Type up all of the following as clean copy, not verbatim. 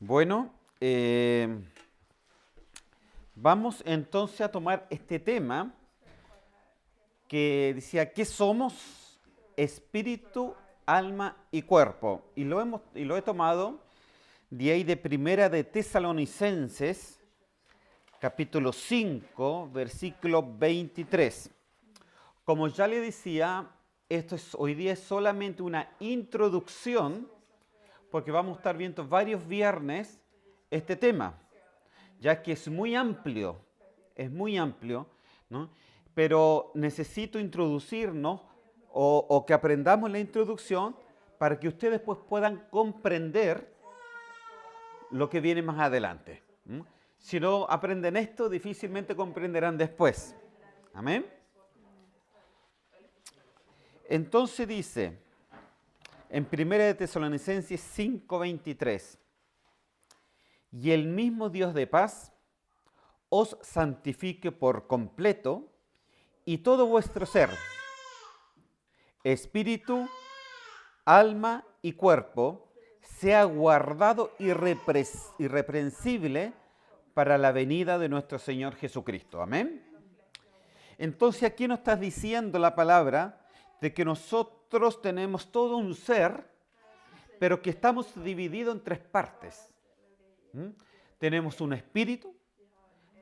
Bueno, vamos entonces a tomar este tema que decía, ¿qué somos? Espíritu, alma y cuerpo. Y lo he tomado de ahí de Primera de Tesalonicenses, capítulo 5, versículo 23. Como ya le decía, hoy día es solamente una introducción, porque vamos a estar viendo varios viernes este tema, ya que es muy amplio, ¿no? Pero necesito introducirnos o que aprendamos la introducción para que ustedes pues puedan comprender lo que viene más adelante. Si no aprenden esto, difícilmente comprenderán después. Amén. Entonces dice, en 1 de Tesalonicenses 5:23, y el mismo Dios de paz os santifique por completo, y todo vuestro ser, espíritu, alma y cuerpo, sea guardado irreprensible para la venida de nuestro Señor Jesucristo. Amén. Entonces aquí nos está diciendo la palabra de que nosotros tenemos todo un ser, pero que estamos divididos en tres partes. Tenemos un espíritu,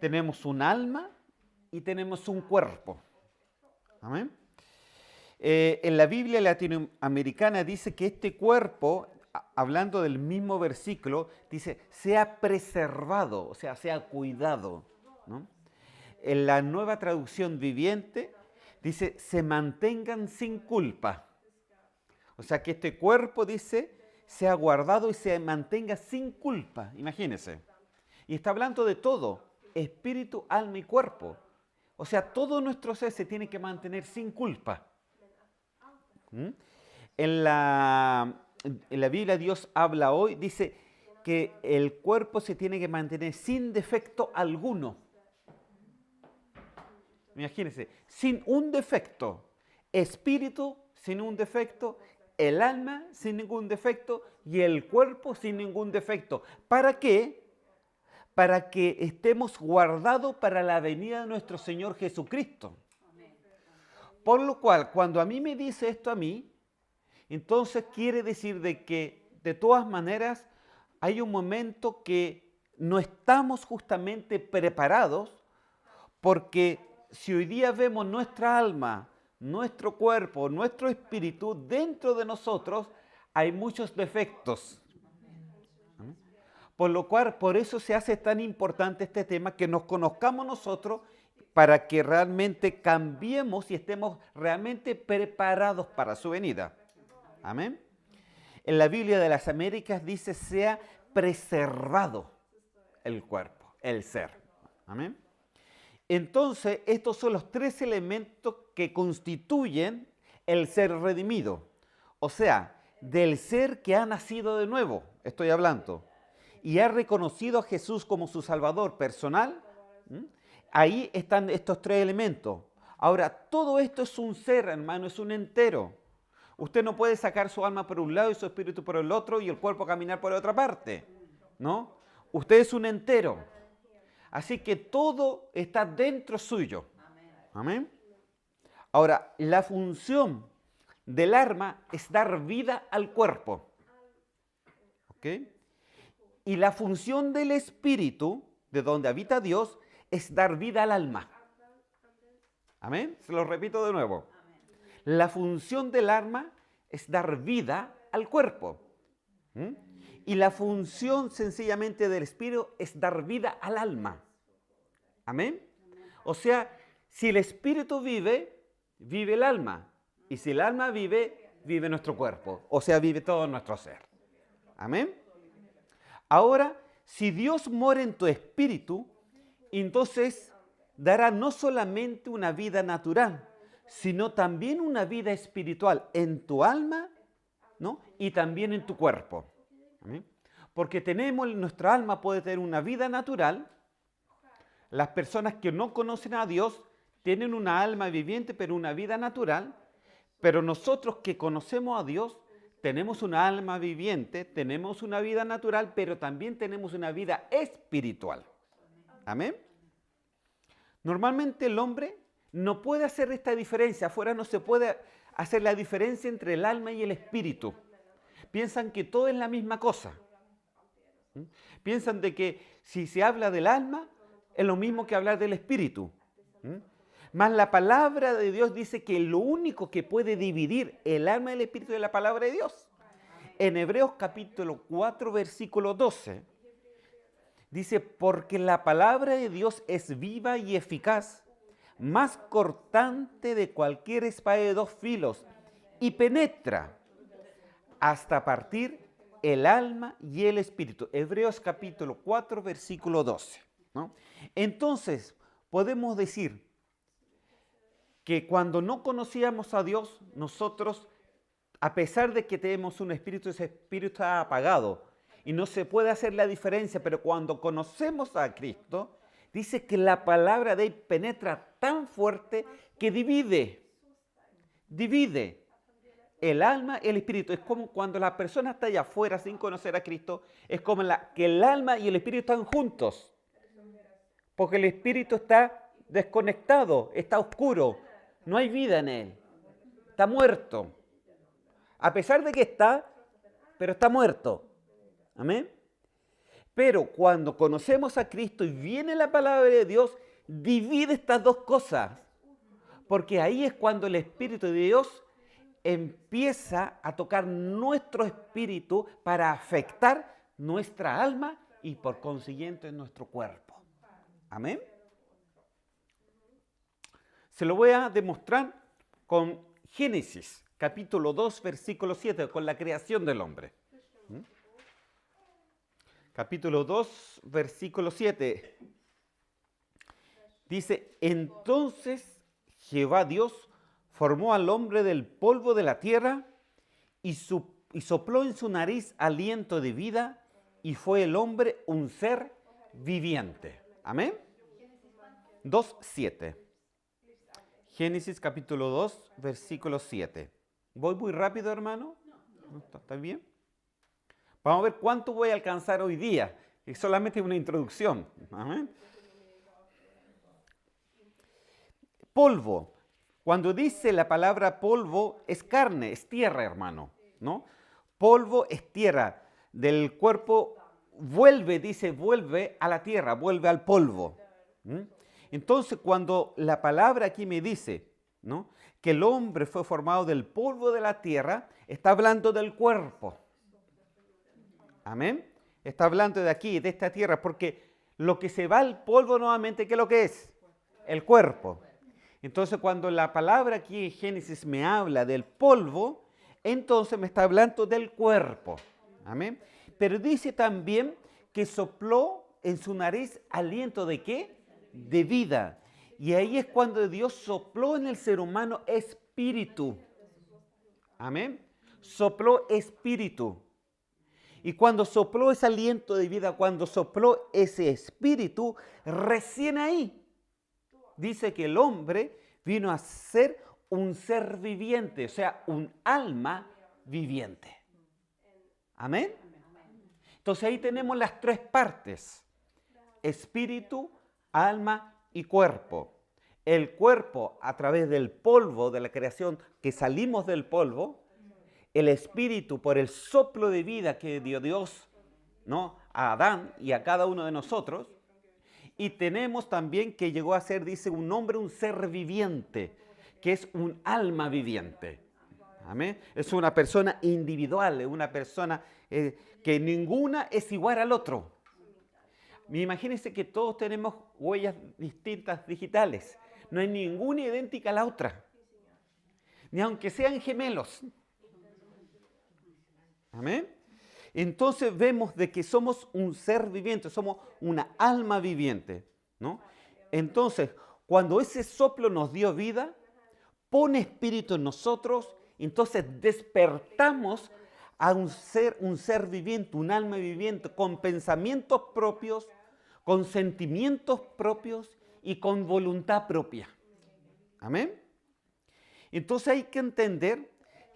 tenemos un alma y tenemos un cuerpo. Amén. En la Biblia latinoamericana dice que este cuerpo, hablando del mismo versículo, dice, sea preservado, o sea, sea cuidado, ¿no? En la Nueva Traducción Viviente dice, se mantengan sin culpa. O sea, que este cuerpo, dice, sea guardado y se mantenga sin culpa. Imagínense. Y está hablando de todo, espíritu, alma y cuerpo. O sea, todo nuestro ser se tiene que mantener sin culpa. En la Biblia Dios habla hoy, dice que el cuerpo se tiene que mantener sin defecto alguno. Imagínense, sin un defecto. Espíritu sin un defecto, el alma sin ningún defecto y el cuerpo sin ningún defecto. ¿Para qué? Para que estemos guardados para la venida de nuestro Señor Jesucristo. Por lo cual, cuando a mí me dice esto a mí, entonces quiere decir de que de todas maneras hay un momento que no estamos justamente preparados, porque si hoy día vemos nuestra alma, nuestro cuerpo, nuestro espíritu, dentro de nosotros hay muchos defectos. Por lo cual, por eso se hace tan importante este tema, que nos conozcamos nosotros para que realmente cambiemos y estemos realmente preparados para su venida. Amén. En la Biblia de las Américas dice, sea preservado el cuerpo, el ser. Amén. Entonces, estos son los tres elementos que constituyen el ser redimido. O sea, del ser que ha nacido de nuevo, estoy hablando, y ha reconocido a Jesús como su Salvador personal. Ahí están estos tres elementos. Ahora, todo esto es un ser, hermano, es un entero. Usted no puede sacar su alma por un lado y su espíritu por el otro y el cuerpo caminar por otra parte, ¿no? Usted es un entero. Así que todo está dentro suyo. Amén. Ahora, la función del alma es dar vida al cuerpo. ¿Ok? Y la función del espíritu, de donde habita Dios, es dar vida al alma. Amén. Se lo repito de nuevo. La función del alma es dar vida al cuerpo. Y la función sencillamente del espíritu es dar vida al alma. Amén. O sea, si el espíritu vive, vive el alma. Y si el alma vive, vive nuestro cuerpo. O sea, vive todo nuestro ser. Amén. Ahora, si Dios mora en tu espíritu, entonces dará no solamente una vida natural, sino también una vida espiritual en tu alma, ¿no? Y también en tu cuerpo. ¿Amén? Porque nuestra alma puede tener una vida natural. Las personas que no conocen a Dios tienen una alma viviente, pero una vida natural. Pero nosotros que conocemos a Dios tenemos una alma viviente, tenemos una vida natural, pero también tenemos una vida espiritual. Amén. Normalmente el hombre no puede hacer esta diferencia. Afuera no se puede hacer la diferencia entre el alma y el espíritu. Piensan que todo es la misma cosa. Piensan de que si se habla del alma, es lo mismo que hablar del espíritu. Mas la palabra de Dios dice que lo único que puede dividir el alma y el espíritu es la palabra de Dios. En Hebreos capítulo 4, versículo 12, dice, porque la palabra de Dios es viva y eficaz, más cortante de cualquier espada de dos filos, y penetra hasta partir el alma y el espíritu. Hebreos capítulo 4, versículo 12. ¿No? Entonces, podemos decir que cuando no conocíamos a Dios, nosotros, a pesar de que tenemos un espíritu, ese espíritu está apagado y no se puede hacer la diferencia, pero cuando conocemos a Cristo, dice que la palabra de Él penetra tan fuerte que divide el alma y el espíritu. Es como cuando la persona está allá afuera sin conocer a Cristo, es como que el alma y el espíritu están juntos, porque el espíritu está desconectado, está oscuro, no hay vida en él, está muerto. A pesar de que está, pero está muerto. Amén. Pero cuando conocemos a Cristo y viene la palabra de Dios, divide estas dos cosas. Porque ahí es cuando el Espíritu de Dios empieza a tocar nuestro espíritu para afectar nuestra alma y por consiguiente nuestro cuerpo. Amén. Se lo voy a demostrar con Génesis, capítulo 2, versículo 7, con la creación del hombre. Capítulo 2, versículo 7. Dice, entonces Jehová Dios formó al hombre del polvo de la tierra y sopló en su nariz aliento de vida y fue el hombre un ser viviente. Amén. 2, 7. Génesis capítulo 2, versículo 7. ¿Voy muy rápido, hermano? ¿Está bien? Vamos a ver cuánto voy a alcanzar hoy día. Es solamente una introducción. Amén. Polvo. Cuando dice la palabra polvo, es carne, es tierra, hermano, ¿no? Polvo es tierra. Del cuerpo vuelve, dice, vuelve a la tierra, vuelve al polvo. Entonces, cuando la palabra aquí me dice, ¿no?, que el hombre fue formado del polvo de la tierra, está hablando del cuerpo. Amén. Está hablando de aquí, de esta tierra, porque lo que se va al polvo nuevamente, ¿qué es lo que es? El cuerpo. Entonces, cuando la palabra aquí en Génesis me habla del polvo, entonces me está hablando del cuerpo. Amén. Pero dice también que sopló en su nariz aliento ¿de qué? De vida. Y ahí es cuando Dios sopló en el ser humano espíritu. Amén. Sopló espíritu. Y cuando sopló ese aliento de vida, cuando sopló ese espíritu, recién ahí dice que el hombre vino a ser un ser viviente, o sea, un alma viviente. Amén. Entonces ahí tenemos las tres partes: espíritu, alma y cuerpo. El cuerpo a través del polvo de la creación, que salimos del polvo. El espíritu por el soplo de vida que dio Dios, ¿no?, a Adán y a cada uno de nosotros. Y tenemos también que llegó a ser, dice, un hombre, un ser viviente, que es un alma viviente. Amén. Es una persona individual, es una persona que ninguna es igual al otro. Imagínense que todos tenemos huellas distintas digitales. No hay ninguna idéntica a la otra, ni aunque sean gemelos. Amén. Entonces vemos de que somos un ser viviente, somos una alma viviente, ¿no? Entonces, cuando ese soplo nos dio vida, pone espíritu en nosotros, entonces despertamos a un ser viviente, un alma viviente, con pensamientos propios, con sentimientos propios y con voluntad propia. Amén. Entonces hay que entender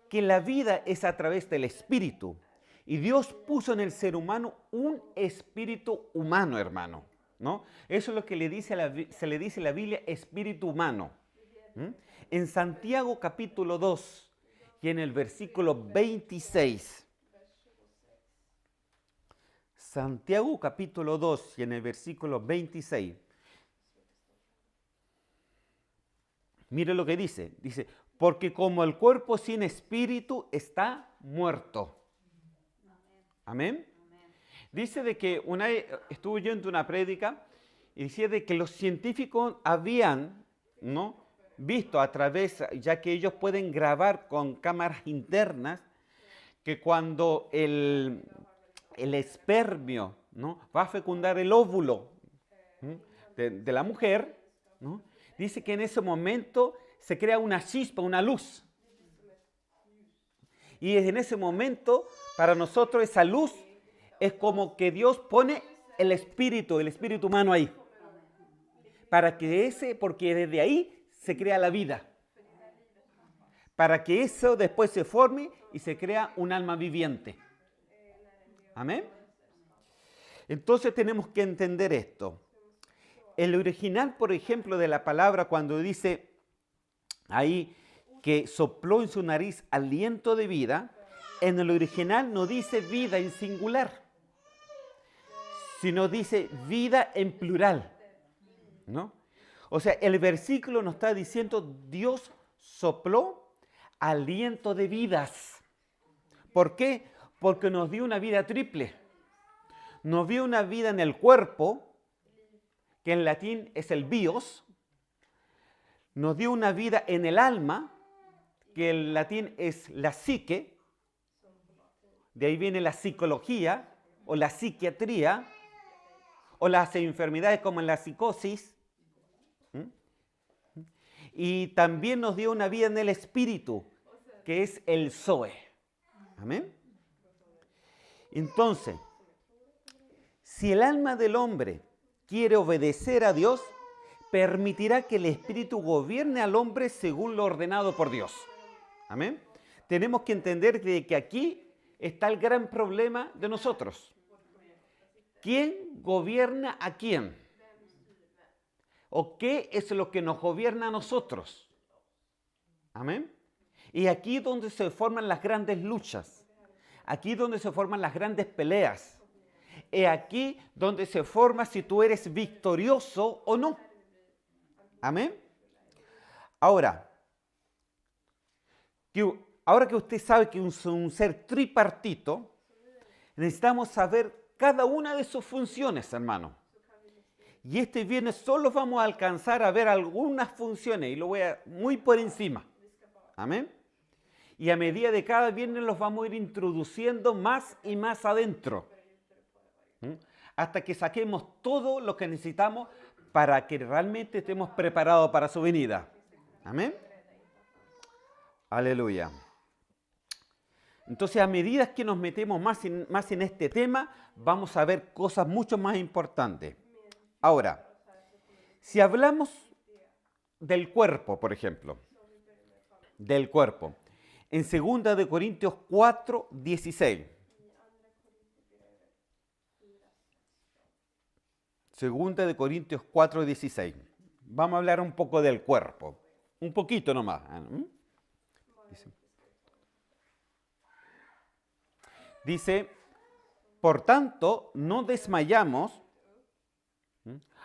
que la vida es a través del espíritu. Y Dios puso en el ser humano un espíritu humano, hermano, ¿no? Eso es lo que se le dice en la Biblia, espíritu humano. ¿Mm? En Santiago capítulo 2 y en el versículo 26. Santiago capítulo 2 y en el versículo 26. Mire lo que dice. Dice, porque como el cuerpo sin espíritu está muerto. Amén. Dice de que una vez estuve yo en una prédica y decía de que los científicos habían, ¿no?, visto a través, ya que ellos pueden grabar con cámaras internas, que cuando el espermio, ¿no?, va a fecundar el óvulo, ¿no?, de la mujer, ¿no?, dice que en ese momento se crea una chispa, una luz. Y en ese momento, para nosotros esa luz es como que Dios pone el espíritu humano ahí. Para que porque desde ahí se crea la vida. Para que eso después se forme y se crea un alma viviente. Amén. Entonces tenemos que entender esto. El original, por ejemplo, de la palabra, cuando dice ahí que sopló en su nariz aliento de vida, en el original no dice vida en singular, sino dice vida en plural, ¿no? O sea, el versículo nos está diciendo Dios sopló aliento de vidas. ¿Por qué? Porque nos dio una vida triple. Nos dio una vida en el cuerpo, que en latín es el bios. Nos dio una vida en el alma, que en latín es la psique. De ahí viene la psicología o la psiquiatría o las enfermedades como en la psicosis. Y también nos dio una vida en el espíritu, que es el Zoe. Amén. Entonces, si el alma del hombre quiere obedecer a Dios, permitirá que el espíritu gobierne al hombre según lo ordenado por Dios. Amén. Tenemos que entender que aquí está el gran problema de nosotros. ¿Quién gobierna a quién? ¿O qué es lo que nos gobierna a nosotros? Amén. Y aquí es donde se forman las grandes luchas. Aquí es donde se forman las grandes peleas. Es aquí donde se forma si tú eres victorioso o no. Amén. Ahora que usted sabe que es un ser tripartito, necesitamos saber cada una de sus funciones, hermano. Y este viernes solo vamos a alcanzar a ver algunas funciones y lo voy a muy por encima. Amén. Y a medida de cada viernes los vamos a ir introduciendo más y más adentro. Hasta que saquemos todo lo que necesitamos para que realmente estemos preparados para su venida. Amén. Aleluya. Entonces, a medida que nos metemos más en este tema, vamos a ver cosas mucho más importantes. Ahora, si hablamos del cuerpo, por ejemplo, del cuerpo, en 2 de Corintios 4, 16. 2 de Corintios 4, 16. Vamos a hablar un poco del cuerpo. Un poquito nomás. Dice, por tanto, no desmayamos,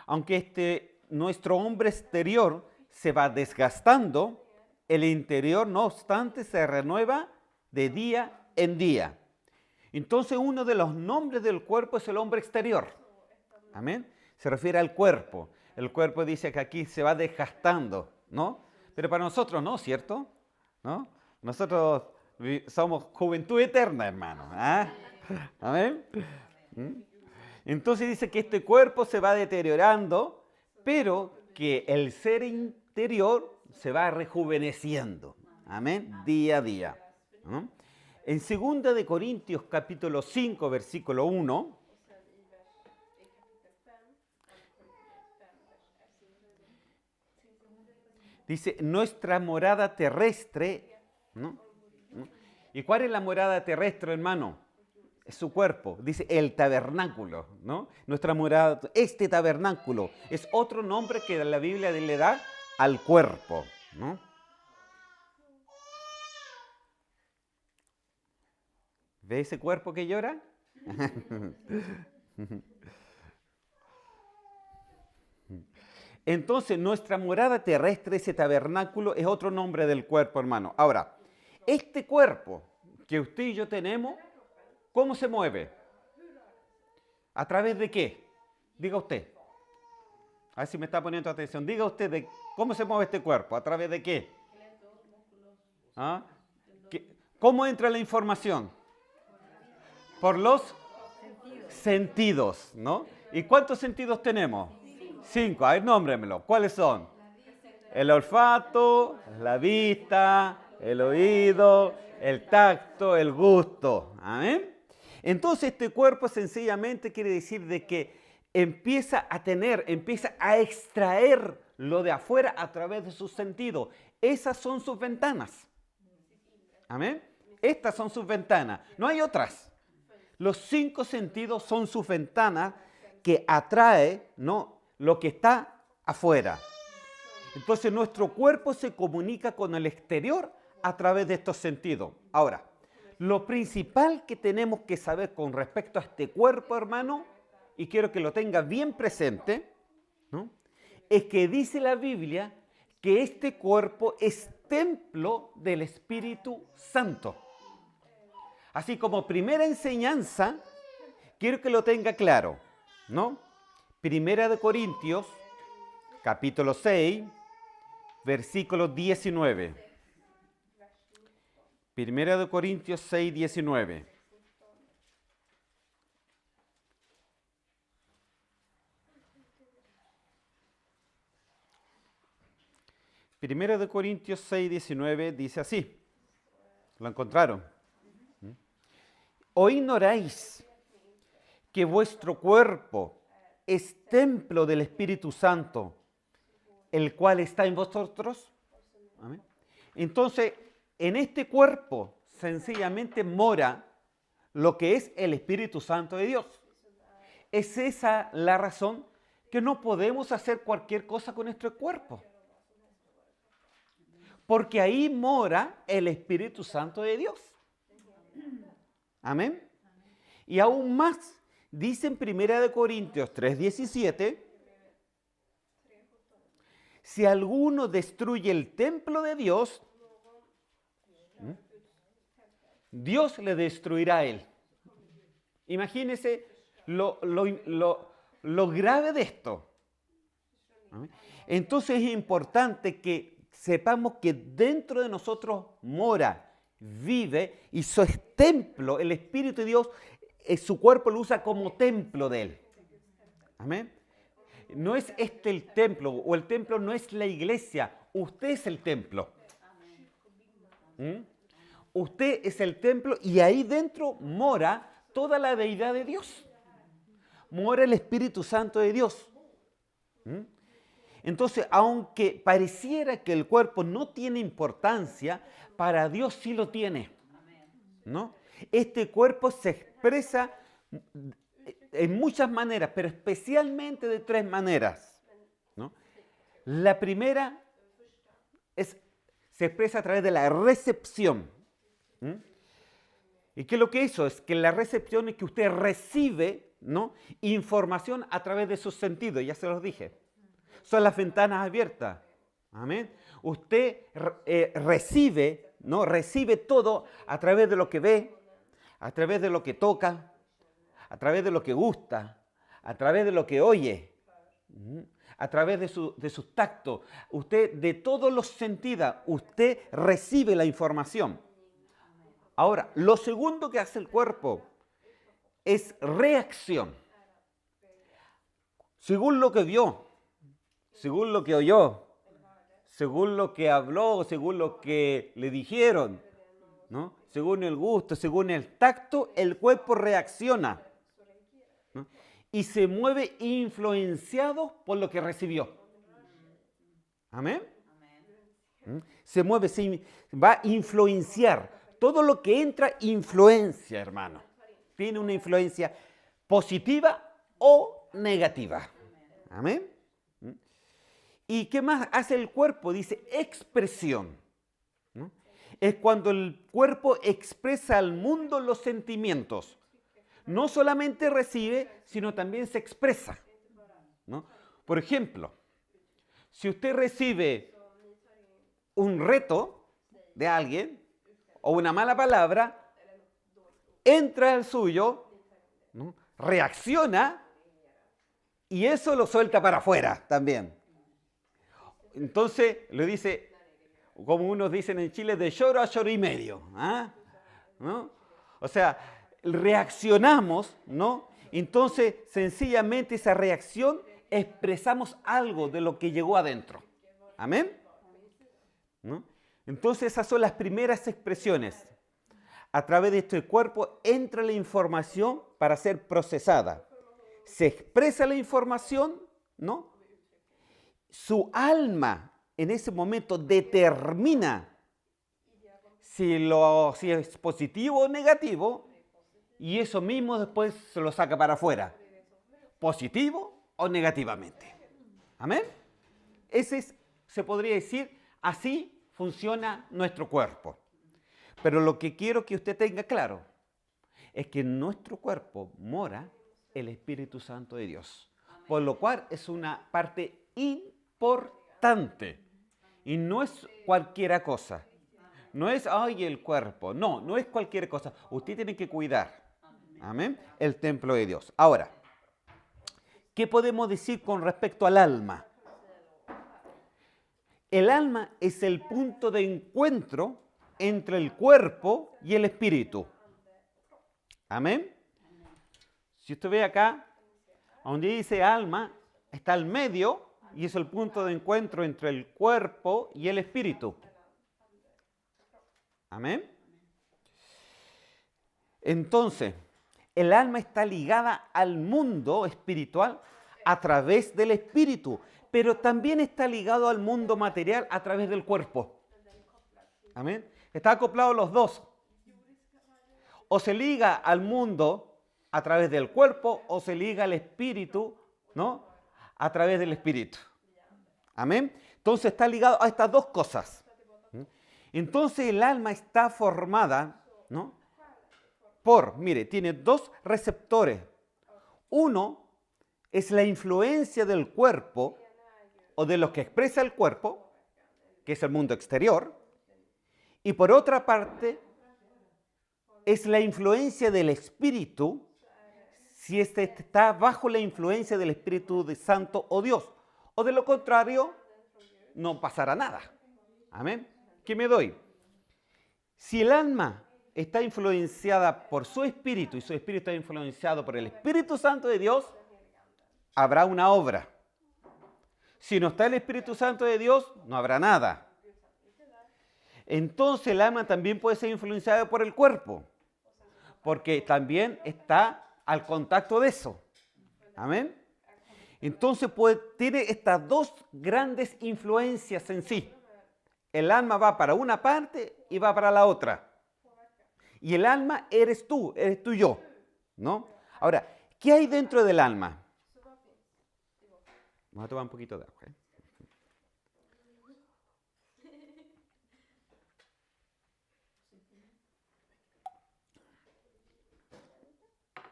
aunque nuestro hombre exterior se va desgastando, el interior, no obstante, se renueva de día en día. Entonces, uno de los nombres del cuerpo es el hombre exterior. Amén. Se refiere al cuerpo. El cuerpo dice que aquí se va desgastando, ¿no? Pero para nosotros no, ¿cierto? ¿No? Nosotros somos juventud eterna, hermano. ¿Ah? Amén. Entonces dice que este cuerpo se va deteriorando, pero que el ser interior se va rejuveneciendo. Amén. Día a día. ¿No? En 2 de Corintios capítulo 5, versículo 1, dice, nuestra morada terrestre, ¿no?, ¿Y cuál es la morada terrestre, hermano? Es su cuerpo. Dice el tabernáculo, ¿no? Nuestra morada, este tabernáculo, es otro nombre que la Biblia le da al cuerpo, ¿no? ¿Ve ese cuerpo que llora? Entonces, nuestra morada terrestre, ese tabernáculo, es otro nombre del cuerpo, hermano. Ahora, este cuerpo que usted y yo tenemos, ¿cómo se mueve? ¿A través de qué? Diga usted. A ver si me está poniendo atención. Diga usted, ¿cómo se mueve este cuerpo? ¿A través de qué? ¿Ah? ¿Cómo entra la información? Por los sentidos, ¿no? ¿Y cuántos sentidos tenemos? 5. A ver, nómbremelo. ¿Cuáles son? El olfato, la vista, el oído, el tacto, el gusto. ¿Amén? Entonces este cuerpo sencillamente quiere decir de que empieza a extraer lo de afuera a través de sus sentidos. Esas son sus ventanas. ¿Amén? Estas son sus ventanas. No hay otras. Los 5 sentidos son sus ventanas que atrae, ¿no?, lo que está afuera. Entonces nuestro cuerpo se comunica con el exterior a través de estos sentidos. Ahora, lo principal que tenemos que saber con respecto a este cuerpo, hermano, y quiero que lo tenga bien presente, ¿no?, es que dice la Biblia que este cuerpo es templo del Espíritu Santo. Así como primera enseñanza, quiero que lo tenga claro, ¿no? Primera de Corintios, capítulo 6, versículo 19. Primera de Corintios 6, 19. Primera de Corintios 6, 19 dice así. ¿Lo encontraron? ¿O ignoráis que vuestro cuerpo es templo del Espíritu Santo, el cual está en vosotros? ¿Amén? Entonces, en este cuerpo sencillamente mora lo que es el Espíritu Santo de Dios. Es esa la razón que no podemos hacer cualquier cosa con nuestro cuerpo. Porque ahí mora el Espíritu Santo de Dios. Amén. Y aún más, dice en 1 Corintios 3:17, si alguno destruye el templo de Dios, Dios le destruirá a él. Imagínense lo grave de esto. Entonces es importante que sepamos que dentro de nosotros mora, vive, y su templo, el Espíritu de Dios, su cuerpo lo usa como templo de él. Amén. No es este el templo, o el templo no es la iglesia, usted es el templo. Usted es el templo y ahí dentro mora toda la deidad de Dios. Mora el Espíritu Santo de Dios. Entonces, aunque pareciera que el cuerpo no tiene importancia, para Dios sí lo tiene, ¿no? Este cuerpo se expresa en muchas maneras, pero especialmente de 3 maneras, ¿no? La primera se expresa a través de la recepción. ¿Y qué es lo que hizo? Es que la recepción es que usted recibe, ¿no?, información a través de sus sentidos, ya se los dije. Son las ventanas abiertas. Amén. Usted recibe, ¿no?, recibe todo a través de lo que ve, a través de lo que toca, a través de lo que gusta, a través de lo que oye, a través de sus tactos. Usted, de todos los sentidos, usted recibe la información. Ahora, lo segundo que hace el cuerpo es reacción. Según lo que vio, según lo que oyó, según lo que habló, según lo que le dijeron, ¿no?, según el gusto, según el tacto, el cuerpo reacciona, ¿no?, y se mueve influenciado por lo que recibió. Amén. Se mueve, va a influenciar. todo lo que entra influencia, hermano. Tiene una influencia positiva o negativa. Amén. ¿Y qué más hace el cuerpo? Dice expresión, ¿no? Es cuando el cuerpo expresa al mundo los sentimientos. No solamente recibe, sino también se expresa, ¿no? Por ejemplo, si usted recibe un reto de alguien o una mala palabra, entra al suyo, ¿no? Reacciona y eso lo suelta para afuera también. Entonces le dice, como unos dicen en Chile, de lloro a lloro y medio, ¿no? O sea, reaccionamos, ¿no? Entonces, sencillamente esa reacción expresamos algo de lo que llegó adentro. ¿Amén? ¿No? Entonces, esas son las primeras expresiones. A través de este cuerpo entra la información para ser procesada. Se expresa la información, ¿no? Su alma en ese momento determina si es positivo o negativo, y eso mismo después se lo saca para afuera, positivo o negativamente. ¿Amén? Se podría decir, así funciona nuestro cuerpo. Pero lo que quiero que usted tenga claro es que en nuestro cuerpo mora el Espíritu Santo de Dios, por lo cual es una parte importante y no es cualquier cosa. No es, ay, el cuerpo. No, no es cualquier cosa. Usted tiene que cuidar. Amén. El templo de Dios. Ahora, ¿qué podemos decir con respecto al alma? El alma es el punto de encuentro entre el cuerpo y el espíritu. Amén. Si usted ve acá, donde dice alma, está al medio y es el punto de encuentro entre el cuerpo y el espíritu. Amén. Entonces, el alma está ligada al mundo espiritual a través del espíritu, pero también está ligado al mundo material a través del cuerpo. Amén. Está acoplado los dos. O se liga al mundo a través del cuerpo o se liga al espíritu, ¿no? A través del espíritu. Amén. Entonces está ligado a estas dos cosas. Entonces el alma está formada, ¿no? Mire, tiene dos receptores. Uno es la influencia del cuerpo o de lo que expresa el cuerpo, que es el mundo exterior. Y por otra parte, es la influencia del Espíritu, si éste está bajo la influencia del Espíritu de Santo o Dios. O de lo contrario, no pasará nada. Amén. ¿Qué me doy? Si el alma está influenciada por su espíritu y su espíritu está influenciado por el Espíritu Santo de Dios, habrá una obra. Si no está el Espíritu Santo de Dios, no habrá nada. Entonces el alma también puede ser influenciada por el cuerpo, porque también está al contacto de eso. Amén. Entonces tiene estas dos grandes influencias en sí. El alma va para una parte y va para la otra. Y el alma eres tú y yo, ¿no? Ahora, ¿qué hay dentro del alma? Vamos a tomar un poquito de agua, ¿eh?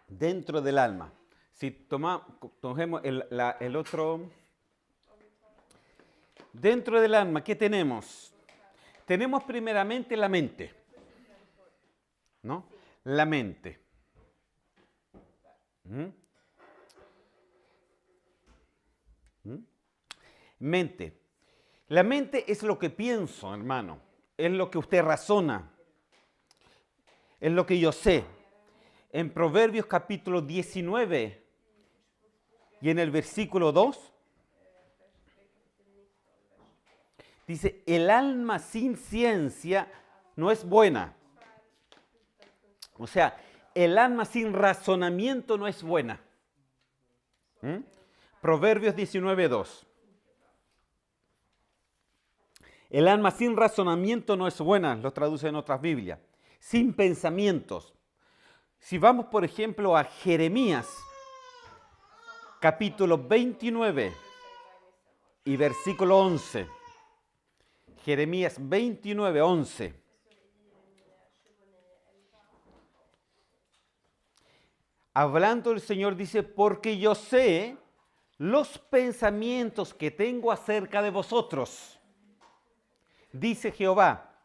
Dentro del alma. Si tomemos el otro. Dentro del alma, ¿qué tenemos? Tenemos primeramente la mente, ¿no? La mente. Mente. La mente es lo que pienso, hermano. Es lo que usted razona. Es lo que yo sé. En Proverbios capítulo 19 y en el versículo 2, dice, el alma sin ciencia no es buena. O sea, el alma sin razonamiento no es buena. Proverbios 19:2. El alma sin razonamiento no es buena, lo traduce en otras Biblias. sin pensamientos. Si vamos, por ejemplo, a Jeremías, capítulo 29 y versículo 11. Jeremías 29, 11. Hablando el Señor dice, porque yo sé los pensamientos que tengo acerca de vosotros. Dice Jehová,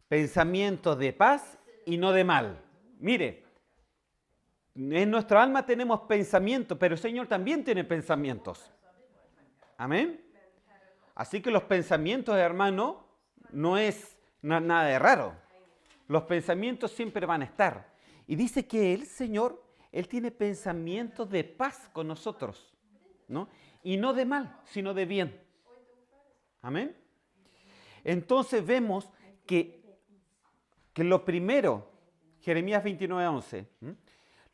pensamientos de paz y no de mal. Mire, en nuestra alma tenemos pensamientos, pero el Señor también tiene pensamientos. Amén. Así que los pensamientos, hermano, no es nada de raro. Los pensamientos siempre van a estar. Y dice que el Señor, Él tiene pensamientos de paz con nosotros, ¿no? Y no de mal, sino de bien. Amén. Entonces vemos que lo primero, Jeremías 29, 11,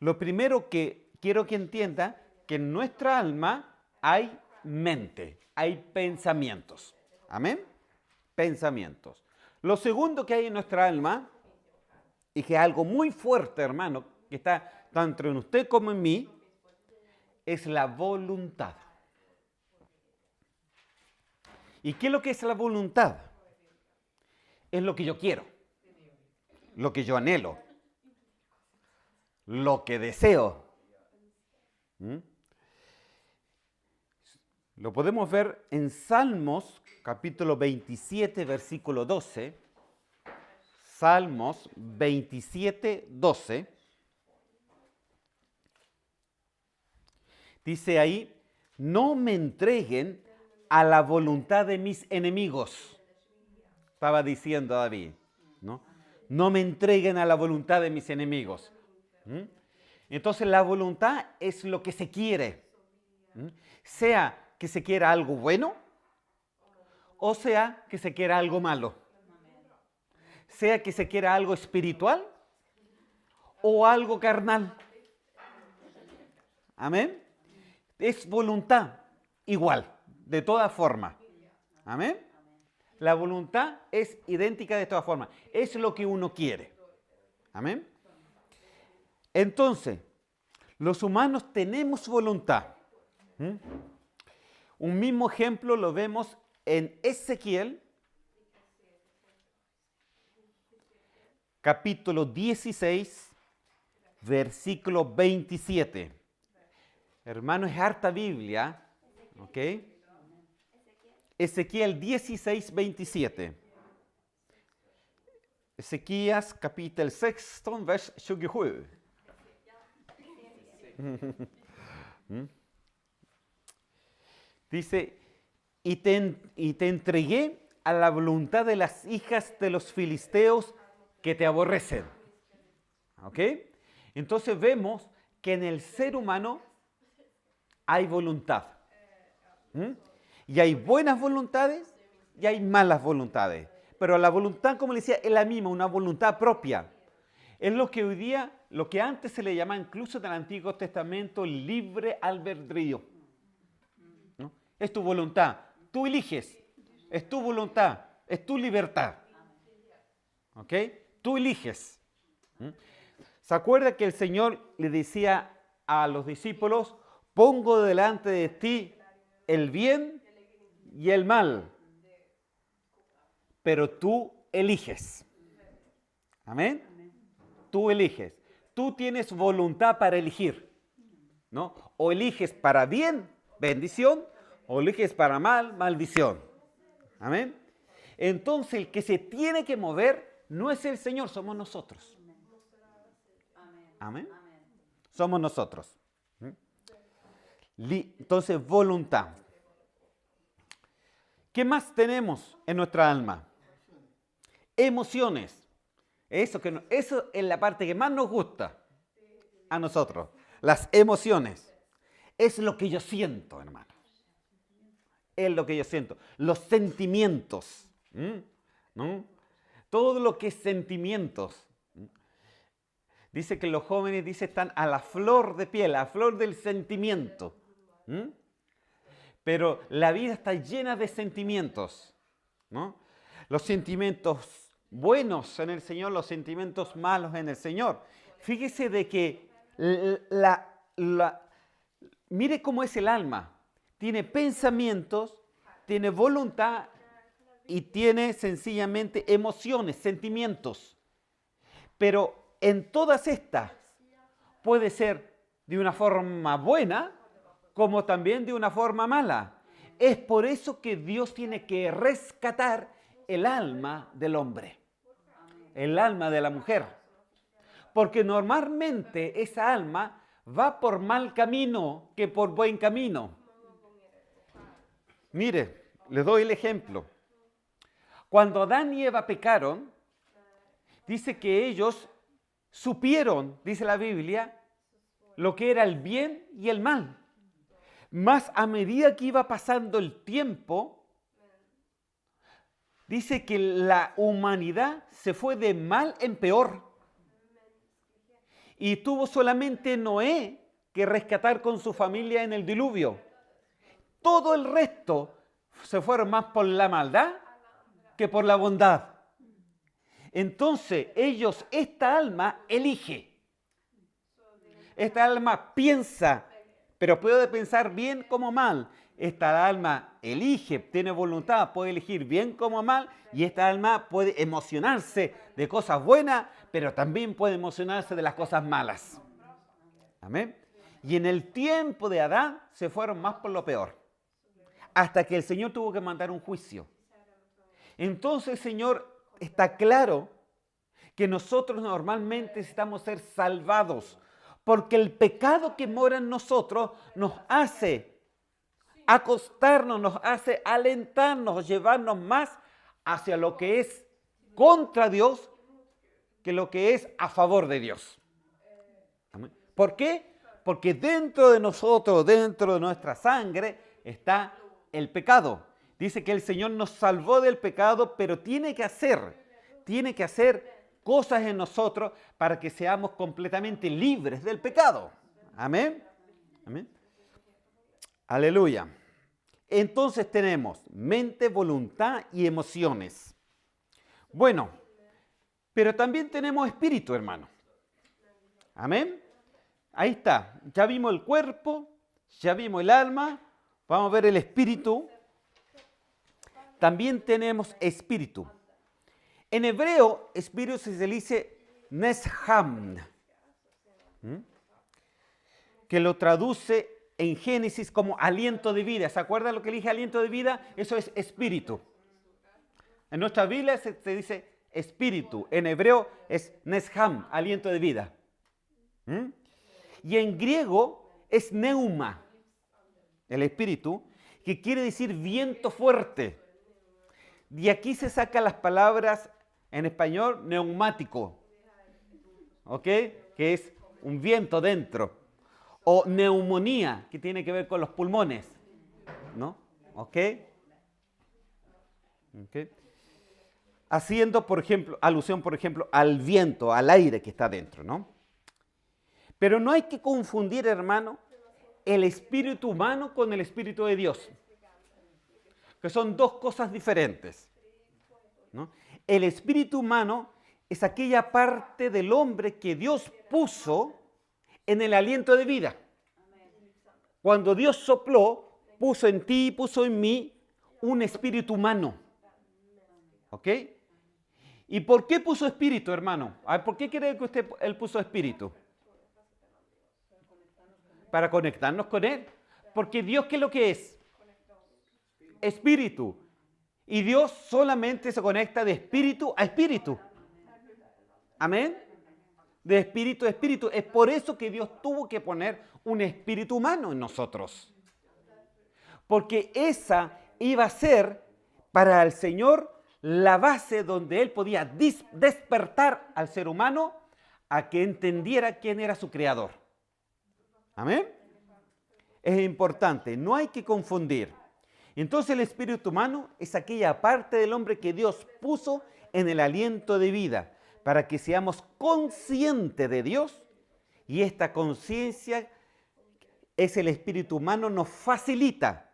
lo primero que quiero que entienda, que en nuestra alma hay mente, hay pensamientos. Amén. Pensamientos. Lo segundo que hay en nuestra alma, y que es algo muy fuerte, hermano, que está tanto en usted como en mí, es la voluntad. ¿Y qué es lo que es la voluntad? Es lo que yo quiero, lo que yo anhelo, lo que deseo. Lo podemos ver en Salmos, capítulo 27, versículo 12. Salmos 27, 12. Dice ahí, no me entreguen a la voluntad de mis enemigos. Estaba diciendo David, ¿no? No me entreguen a la voluntad de mis enemigos. Entonces la voluntad es lo que se quiere. Sea que se quiera algo bueno o sea que se quiera algo malo. Sea que se quiera algo espiritual o algo carnal. Amén. Es voluntad igual, de todas formas. Amén. La voluntad es idéntica de todas formas. Es lo que uno quiere. Amén. Entonces, los humanos tenemos voluntad. Un mismo ejemplo lo vemos en Ezequiel, capítulo 16, versículo 27. Hermano, es harta Biblia, ¿ok? Ezequiel 16, 27. Ezequías kapitel 16, vers 27. Dice, y te entregué a la voluntad de las hijas de los filisteos que te aborrecen. ¿Ok? Entonces vemos que en el ser humano hay voluntad. Y hay buenas voluntades y hay malas voluntades. Pero la voluntad, como le decía, es la misma, una voluntad propia. Es lo que hoy día, lo que antes se le llamaba incluso en el Antiguo Testamento, libre albedrío. ¿No? Es tu voluntad. Tú eliges. Es tu voluntad. Es tu libertad. ¿Ok? Tú eliges. ¿Se acuerda que el Señor le decía a los discípulos, pongo delante de ti el bien y el mal, pero tú eliges? Amén. Tú eliges. Tú tienes voluntad para elegir, ¿no? O eliges para bien, bendición, o eliges para mal, maldición. Amén. Entonces el que se tiene que mover no es el Señor, somos nosotros. Amén. Somos nosotros. Entonces, voluntad. ¿Qué más tenemos en nuestra alma? Emociones. Eso es la parte que más nos gusta a nosotros. Las emociones. Es lo que yo siento, hermano. Es lo que yo siento. Los sentimientos. ¿No? Todo lo que es sentimientos. Dice que los jóvenes están a la flor de piel, a la flor del sentimiento. Pero la vida está llena de sentimientos, ¿no? Los sentimientos buenos en el Señor, los sentimientos malos en el Señor. Fíjese de que mire cómo es el alma. Tiene pensamientos, tiene voluntad y tiene sencillamente emociones, sentimientos. Pero en todas estas puede ser de una forma buena como también de una forma mala. Es por eso que Dios tiene que rescatar el alma del hombre, el alma de la mujer. Porque normalmente esa alma va por mal camino que por buen camino. Mire, les doy el ejemplo. Cuando Adán y Eva pecaron, dice que ellos supieron, dice la Biblia, lo que era el bien y el mal. Mas a medida que iba pasando el tiempo, dice que la humanidad se fue de mal en peor. Y tuvo solamente Noé que rescatar con su familia en el diluvio. Todo el resto se fueron más por la maldad que por la bondad. Entonces esta alma elige. Esta alma piensa, pero puede pensar bien como mal. Esta alma elige, tiene voluntad, puede elegir bien como mal, y esta alma puede emocionarse de cosas buenas, pero también puede emocionarse de las cosas malas. Amén. Y en el tiempo de Adán se fueron más por lo peor, hasta que el Señor tuvo que mandar un juicio. Entonces el Señor está claro que nosotros normalmente necesitamos ser salvados, porque el pecado que mora en nosotros nos hace acostarnos, nos hace alentarnos, llevarnos más hacia lo que es contra Dios que lo que es a favor de Dios. ¿Amén? ¿Por qué? Porque dentro de nosotros, dentro de nuestra sangre, está el pecado. Dice que el Señor nos salvó del pecado, pero tiene que hacer cosas en nosotros para que seamos completamente libres del pecado. Amén. Amén. Aleluya. Entonces tenemos mente, voluntad y emociones. Bueno, pero también tenemos espíritu, hermano. Amén. Ahí está. Ya vimos el cuerpo, ya vimos el alma. Vamos a ver el espíritu. También tenemos espíritu. En hebreo, espíritu se dice nesham, que lo traduce en Génesis como aliento de vida. ¿Se acuerdan lo que dije, aliento de vida? Eso es espíritu. En nuestra Biblia se dice espíritu. En hebreo es nesham, aliento de vida. Y en griego es neuma, el espíritu, que quiere decir viento fuerte. De aquí se sacan las palabras en español neumático, ¿ok? Que es un viento dentro. O neumonía, que tiene que ver con los pulmones, ¿no? ¿Ok? ¿Okay? Haciendo, por ejemplo, alusión, por ejemplo, al viento, al aire que está dentro, ¿no? Pero no hay que confundir, hermano, el espíritu humano con el espíritu de Dios, que son dos cosas diferentes, ¿no? El espíritu humano es aquella parte del hombre que Dios puso en el aliento de vida. Cuando Dios sopló, puso en ti, puso en mí un espíritu humano. ¿Ok? ¿Y por qué puso espíritu, hermano? A ver, ¿por qué cree que él puso espíritu? Para conectarnos con Él. Porque Dios, ¿qué es lo que es? Espíritu. Y Dios solamente se conecta de espíritu a espíritu. Amén. De espíritu a espíritu. Es por eso que Dios tuvo que poner un espíritu humano en nosotros. Porque esa iba a ser para el Señor la base donde Él podía despertar al ser humano a que entendiera quién era su creador. Amén. Es importante, no hay que confundir. Entonces el espíritu humano es aquella parte del hombre que Dios puso en el aliento de vida para que seamos conscientes de Dios, y esta conciencia es el espíritu humano, nos facilita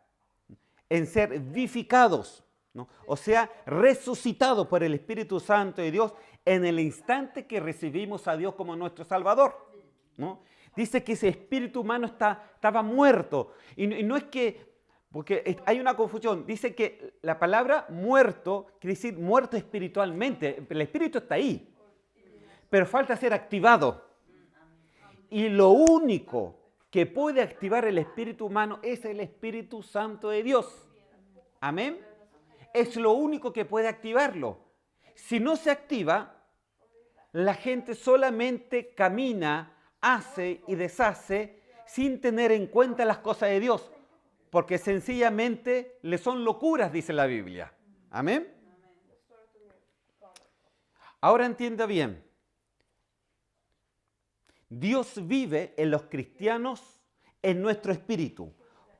en ser vivificados, ¿no? O sea, resucitado por el Espíritu Santo de Dios en el instante que recibimos a Dios como nuestro Salvador, ¿no? Dice que ese espíritu humano estaba muerto. Y no es que, porque hay una confusión, dice que la palabra muerto quiere decir muerto espiritualmente. El espíritu está ahí, pero falta ser activado. Y lo único que puede activar el espíritu humano es el Espíritu Santo de Dios. Amén. Es lo único que puede activarlo. Si no se activa, la gente solamente camina, hace y deshace sin tener en cuenta las cosas de Dios, porque sencillamente le son locuras, dice la Biblia. Amén. Ahora entienda bien. Dios vive en los cristianos, en nuestro espíritu,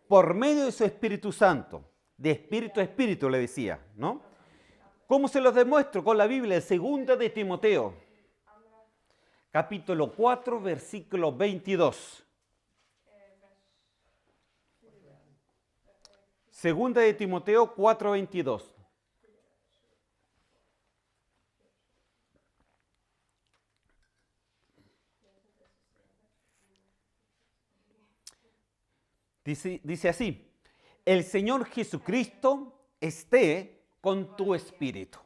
por medio de su Espíritu Santo. De espíritu a espíritu, le decía, ¿no? ¿Cómo se los demuestro? Con la Biblia, segunda de Timoteo, capítulo 4, versículo 22. Segunda de Timoteo 4, 22. Dice así: el Señor Jesucristo esté con tu espíritu.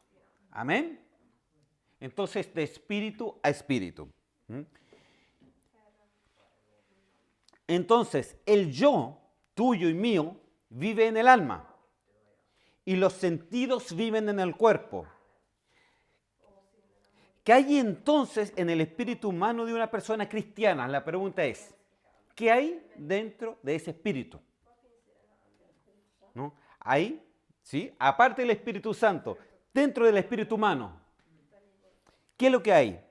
Amén. Entonces, de espíritu a espíritu. Entonces, el yo, tuyo y mío, vive en el alma. Y los sentidos viven en el cuerpo. ¿Qué hay entonces en el espíritu humano de una persona cristiana? La pregunta es, ¿qué hay dentro de ese espíritu? ¿No? Ahí, ¿sí? Aparte del Espíritu Santo, dentro del espíritu humano, ¿qué es lo que hay?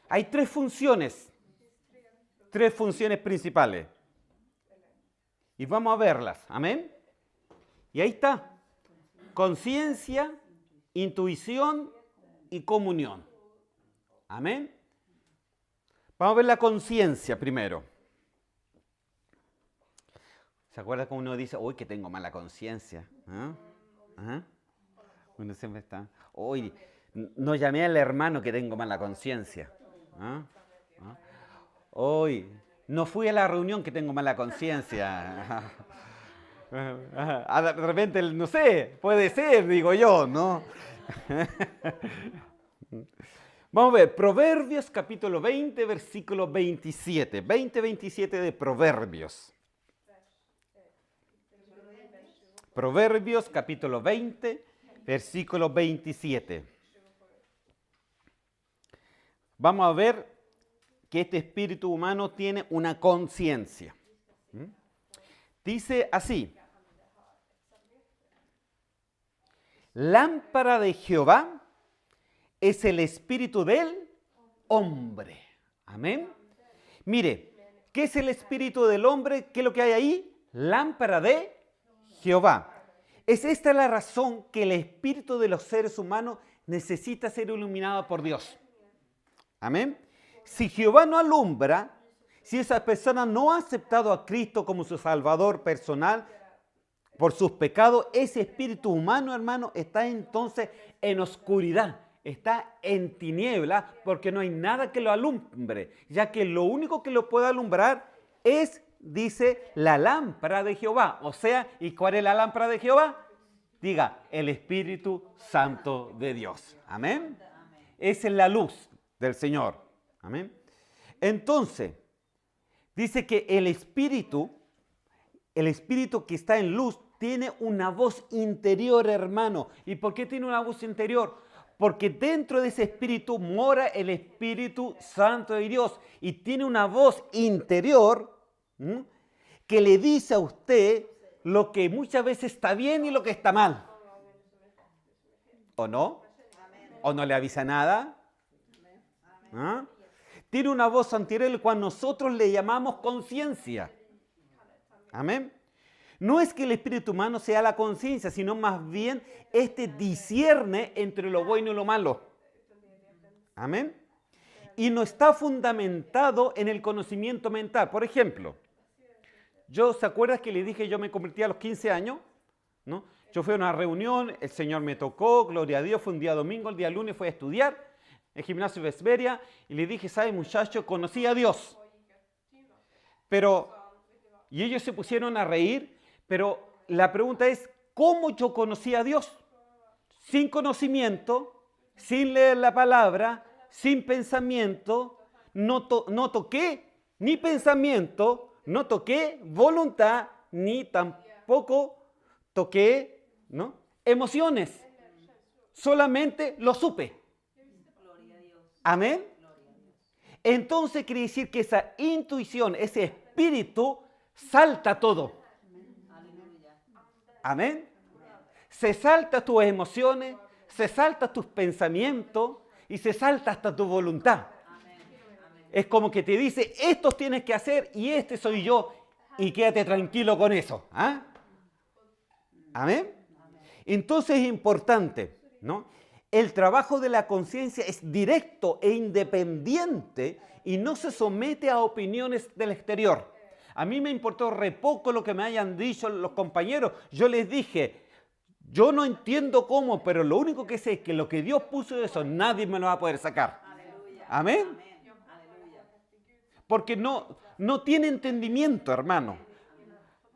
Hay tres funciones principales. Y vamos a verlas, ¿amén? Y ahí está, conciencia, intuición y comunión. ¿Amén? Vamos a ver la conciencia primero. ¿Se acuerda cómo uno dice, uy, que tengo mala conciencia? ¿Ah? ¿Ah? Uno siempre está, uy, no llamé al hermano que tengo mala conciencia. ¿Ah? ¿Ah? Uy, no fui a la reunión que tengo mala conciencia. De repente, no sé, puede ser, digo yo, ¿no? Vamos a ver, Proverbios capítulo 20, versículo 27. 20-27 de Proverbios. Proverbios capítulo 20, versículo 27. Vamos a ver que este espíritu humano tiene una conciencia. Dice así: lámpara de Jehová es el espíritu del hombre. Amén. Mire, ¿qué es el espíritu del hombre? ¿Qué es lo que hay ahí? Lámpara de Jehová. Es esta la razón que el espíritu de los seres humanos necesita ser iluminado por Dios. Amén. Si Jehová no alumbra, si esa persona no ha aceptado a Cristo como su Salvador personal por sus pecados, ese espíritu humano, hermano, está entonces en oscuridad, está en tiniebla, porque no hay nada que lo alumbre, ya que lo único que lo puede alumbrar es, dice, la lámpara de Jehová. O sea, ¿y cuál es la lámpara de Jehová? Diga, el Espíritu Santo de Dios. Amén. Esa es la luz del Señor. Amén. Entonces, dice que el espíritu que está en luz, tiene una voz interior, hermano. ¿Y por qué tiene una voz interior? Porque dentro de ese espíritu mora el Espíritu Santo de Dios y tiene una voz interior que le dice a usted lo que muchas veces está bien y lo que está mal. ¿O no? ¿O no le avisa nada? ¿Ah? Tiene una voz anterior cual nosotros le llamamos conciencia. Amén. No es que el espíritu humano sea la conciencia, sino más bien discierne entre lo bueno y lo malo. Amén. Y no está fundamentado en el conocimiento mental. Por ejemplo, ¿se acuerda que le dije yo me convertí a los 15 años? ¿no? Yo fui a una reunión, el Señor me tocó, gloria a Dios, fue un día domingo, el día lunes fui a estudiar en Gimnasio Vesperia y le dije, ¿sabe muchacho? Conocí a Dios. Y ellos se pusieron a reír, pero la pregunta es, ¿cómo yo conocí a Dios? Sin conocimiento, sin leer la palabra, sin pensamiento, no toqué ni pensamiento, no toqué voluntad, ni tampoco toqué, ¿no?, emociones. Solamente lo supe. Amén. Entonces quiere decir que esa intuición, ese espíritu, salta todo. Amén. Se salta tus emociones, se salta tus pensamientos y se salta hasta tu voluntad. Es como que te dice, esto tienes que hacer y este soy yo y quédate tranquilo con eso. ¿Ah? Amén. Entonces es importante, ¿no? El trabajo de la conciencia es directo e independiente y no se somete a opiniones del exterior. A mí me importó re poco lo que me hayan dicho los compañeros. Yo les dije, yo no entiendo cómo, pero lo único que sé es que lo que Dios puso de eso, nadie me lo va a poder sacar. Amén. Porque no tiene entendimiento, hermano.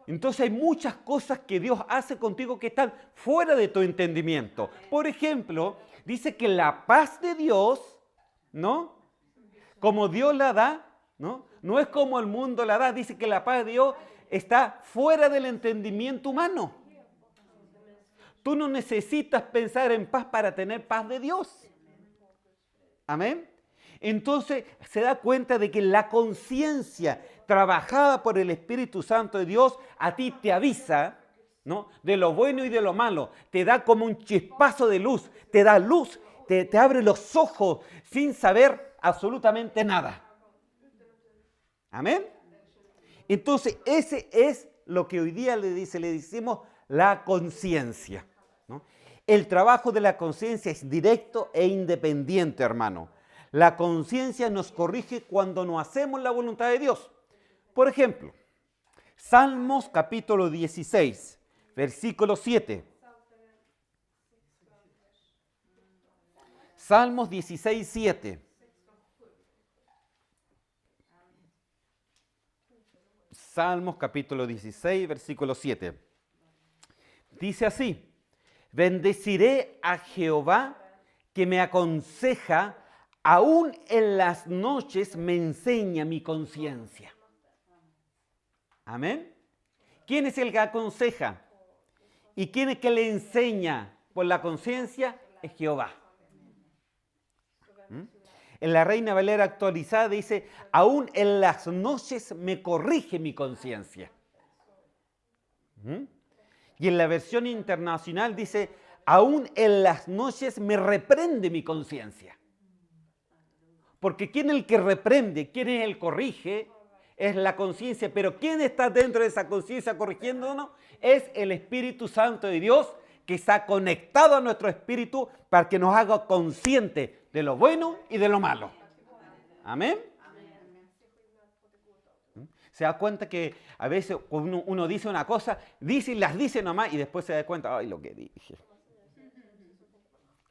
Entonces hay muchas cosas que Dios hace contigo que están fuera de tu entendimiento. Por ejemplo, dice que la paz de Dios, ¿no?, como Dios la da, no es como el mundo la da. Dice que la paz de Dios está fuera del entendimiento humano. Tú no necesitas pensar en paz para tener paz de Dios. Amén. Entonces se da cuenta de que la conciencia trabajada por el Espíritu Santo de Dios a ti te avisa, ¿no?, de lo bueno y de lo malo. Te da como un chispazo de luz, te da luz, te abre los ojos sin saber absolutamente nada. Amén. Entonces ese es lo que hoy día le decimos la conciencia, ¿no? El trabajo de la conciencia es directo e independiente, hermano. La conciencia nos corrige cuando no hacemos la voluntad de Dios. Por ejemplo, Salmos capítulo 16, versículo 7. Salmos 16, 7. Salmos capítulo 16, versículo 7. Dice así: bendeciré a Jehová que me aconseja, aún en las noches me enseña mi conciencia. Amén. ¿Quién es el que aconseja? ¿Y quién es que le enseña por la conciencia? Es Jehová. En la Reina Valera actualizada dice, aún en las noches me corrige mi conciencia. Y en la versión internacional dice, aún en las noches me reprende mi conciencia. Porque ¿quién es el que reprende? ¿Quién es el que corrige? Es la conciencia. Pero ¿quién está dentro de esa conciencia corrigiéndonos? Es el Espíritu Santo de Dios, que está conectado a nuestro espíritu para que nos haga conscientes de lo bueno y de lo malo. Amén. Se da cuenta que a veces uno dice una cosa, dice y las dice nomás y después se da cuenta, ay, lo que dije.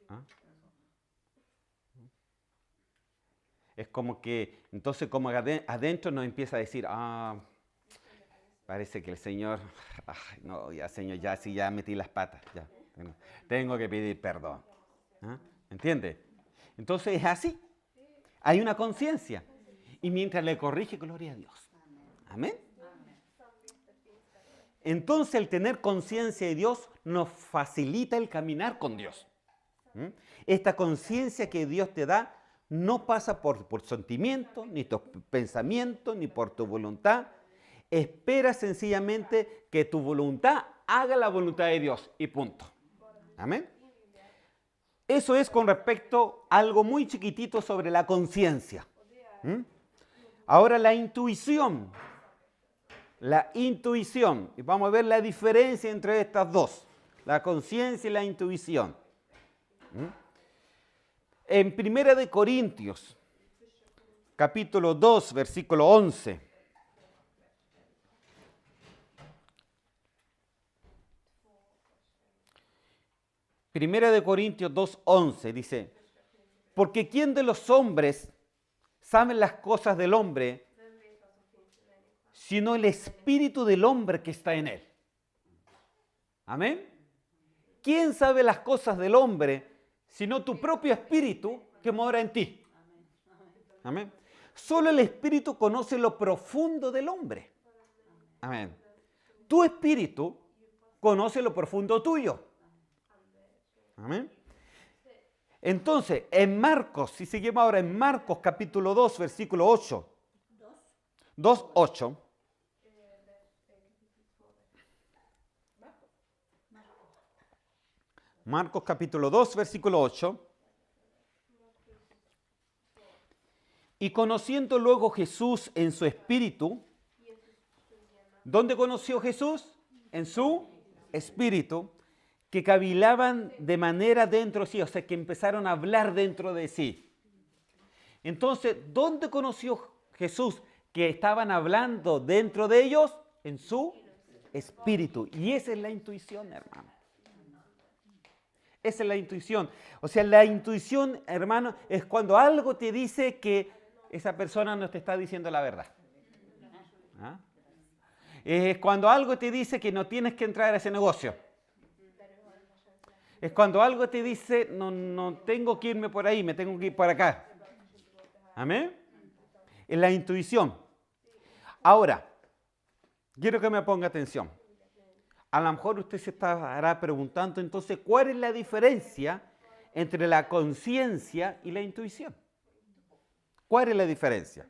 ¿Ah? Es como que, entonces como adentro nos empieza a decir, parece que el Señor, no, ya Señor, ya sí, ya metí las patas, ya, tengo que pedir perdón. ¿Ah? ¿Entiende? Entonces es así, hay una conciencia y mientras le corrige, gloria a Dios. Amén. Entonces el tener conciencia de Dios nos facilita el caminar con Dios. Esta conciencia que Dios te da no pasa por sentimiento, ni tus pensamientos, ni por tu voluntad. Espera sencillamente que tu voluntad haga la voluntad de Dios y punto. Amén. Eso es con respecto a algo muy chiquitito sobre la conciencia. Ahora la intuición. La intuición. Y vamos a ver la diferencia entre estas dos. La conciencia y la intuición. En 1 Corintios, capítulo 2, versículo 11. Primera de Corintios 2:11 dice, porque ¿quién de los hombres sabe las cosas del hombre, sino el espíritu del hombre que está en él? Amén. ¿Quién sabe las cosas del hombre, sino tu propio espíritu que mora en ti? Amén. Solo el espíritu conoce lo profundo del hombre. Amén. Tu espíritu conoce lo profundo tuyo. Amén. Entonces, en Marcos, si seguimos ahora en Marcos capítulo 2, versículo 8. 2:8. Marcos capítulo 2, versículo 8. Y conociendo luego Jesús en su espíritu, ¿dónde conoció Jesús? En su espíritu, que cavilaban de manera dentro de sí, o sea, que empezaron a hablar dentro de sí. Entonces, ¿dónde conoció Jesús que estaban hablando dentro de ellos? En su espíritu. Y esa es la intuición, hermano. Esa es la intuición. O sea, la intuición, hermano, es cuando algo te dice que esa persona no te está diciendo la verdad. ¿Ah? Es cuando algo te dice que no tienes que entrar a ese negocio. Es cuando algo te dice, no tengo que irme por ahí, me tengo que ir por acá. ¿Amén? Es la intuición. Ahora, quiero que me ponga atención. A lo mejor usted se estará preguntando entonces, ¿cuál es la diferencia entre la conciencia y la intuición? ¿Cuál es la diferencia?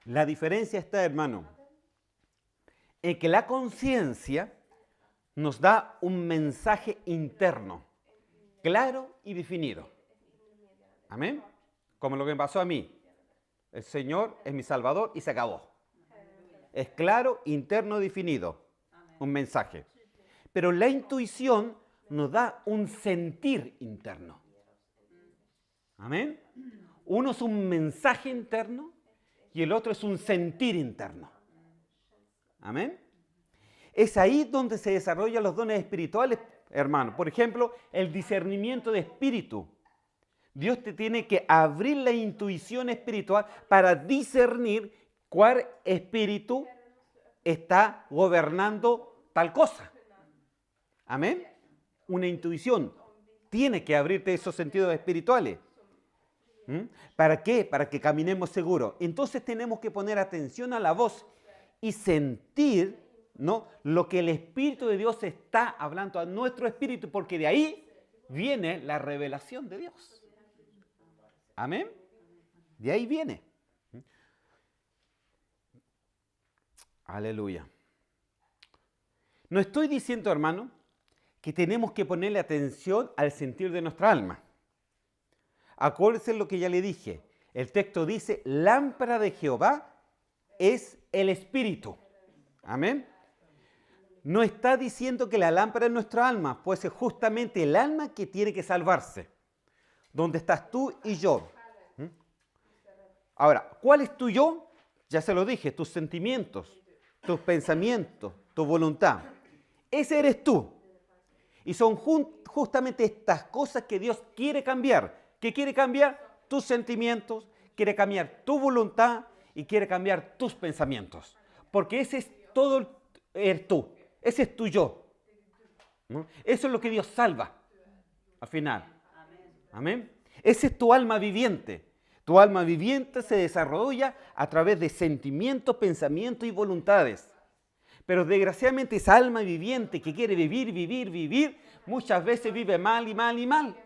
La diferencia está, hermano, en que la conciencia nos da un mensaje interno, claro y definido. ¿Amén? Como lo que me pasó a mí. El Señor es mi Salvador y se acabó. Es claro, interno, definido. Un mensaje. Pero la intuición nos da un sentir interno. ¿Amén? Uno es un mensaje interno y el otro es un sentir interno. ¿Amén? Es ahí donde se desarrollan los dones espirituales, hermano. Por ejemplo, el discernimiento de espíritu. Dios te tiene que abrir la intuición espiritual para discernir cuál espíritu está gobernando tal cosa. ¿Amén? Una intuición. Tiene que abrirte esos sentidos espirituales. ¿Para qué? Para que caminemos seguros. Entonces tenemos que poner atención a la voz y sentir, ¿no?, lo que el Espíritu de Dios está hablando a nuestro espíritu, porque de ahí viene la revelación de Dios. ¿Amén? De ahí viene. Aleluya. No estoy diciendo, hermano, que tenemos que ponerle atención al sentir de nuestra alma. Acuérdense lo que ya le dije. El texto dice, lámpara de Jehová es el Espíritu. Amén. No está diciendo que la lámpara es nuestra alma, pues es justamente el alma que tiene que salvarse. Donde estás tú y yo. Ahora, ¿cuál es tu yo? Ya se lo dije, tus sentimientos, tus pensamientos, tu voluntad. Ese eres tú. Y son justamente estas cosas que Dios quiere cambiar. ¿Qué quiere cambiar? Tus sentimientos, quiere cambiar tu voluntad y quiere cambiar tus pensamientos. Porque ese es todo eres tú. Ese es tu yo. ¿No? Eso es lo que Dios salva al final. Amén. Ese es tu alma viviente. Tu alma viviente se desarrolla a través de sentimientos, pensamientos y voluntades. Pero desgraciadamente esa alma viviente que quiere vivir, muchas veces vive mal y mal y mal.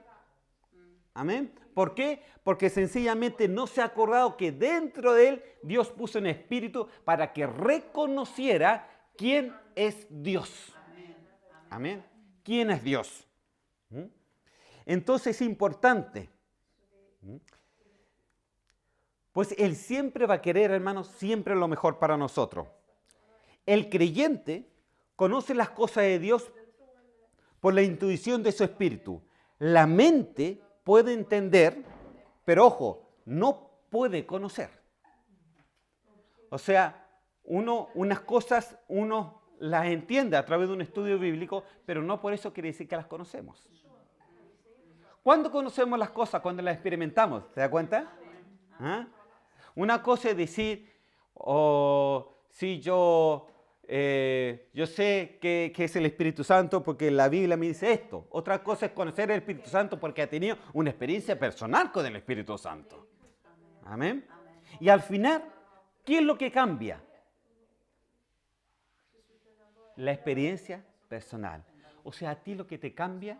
Amén. ¿Por qué? Porque sencillamente no se ha acordado que dentro de él Dios puso un espíritu para que reconociera quién es Dios. Amén. ¿Quién es Dios? Entonces es importante. Pues Él siempre va a querer, hermanos, siempre lo mejor para nosotros. El creyente conoce las cosas de Dios por la intuición de su espíritu. La mente puede entender, pero ojo, no puede conocer. O sea, unas cosas uno las entiende a través de un estudio bíblico, pero no por eso quiere decir que las conocemos. ¿Cuándo conocemos las cosas? Cuando las experimentamos. ¿Se da cuenta? ¿Ah? Una cosa es decir, si yo sé que es el Espíritu Santo porque la Biblia me dice esto. Otra cosa es conocer el Espíritu Santo porque ha tenido una experiencia personal con el Espíritu Santo. Amén. Y al final, ¿qué es lo que cambia? La experiencia personal. O sea, a ti lo que te cambia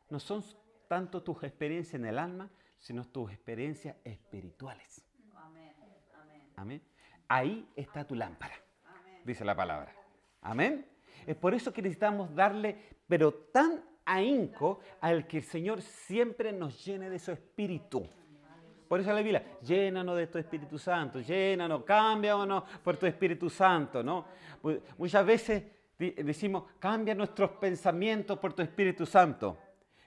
no son tanto tus experiencias en el alma, sino tus experiencias espirituales. Amén. Ahí está tu lámpara, dice la palabra. Amén. Es por eso que necesitamos darle, pero tan ahínco al que el Señor siempre nos llene de su espíritu. Por eso la Biblia, llénanos de tu Espíritu Santo, llénanos, cámbianos por tu Espíritu Santo, ¿no? Muchas veces decimos, cambia nuestros pensamientos por tu Espíritu Santo.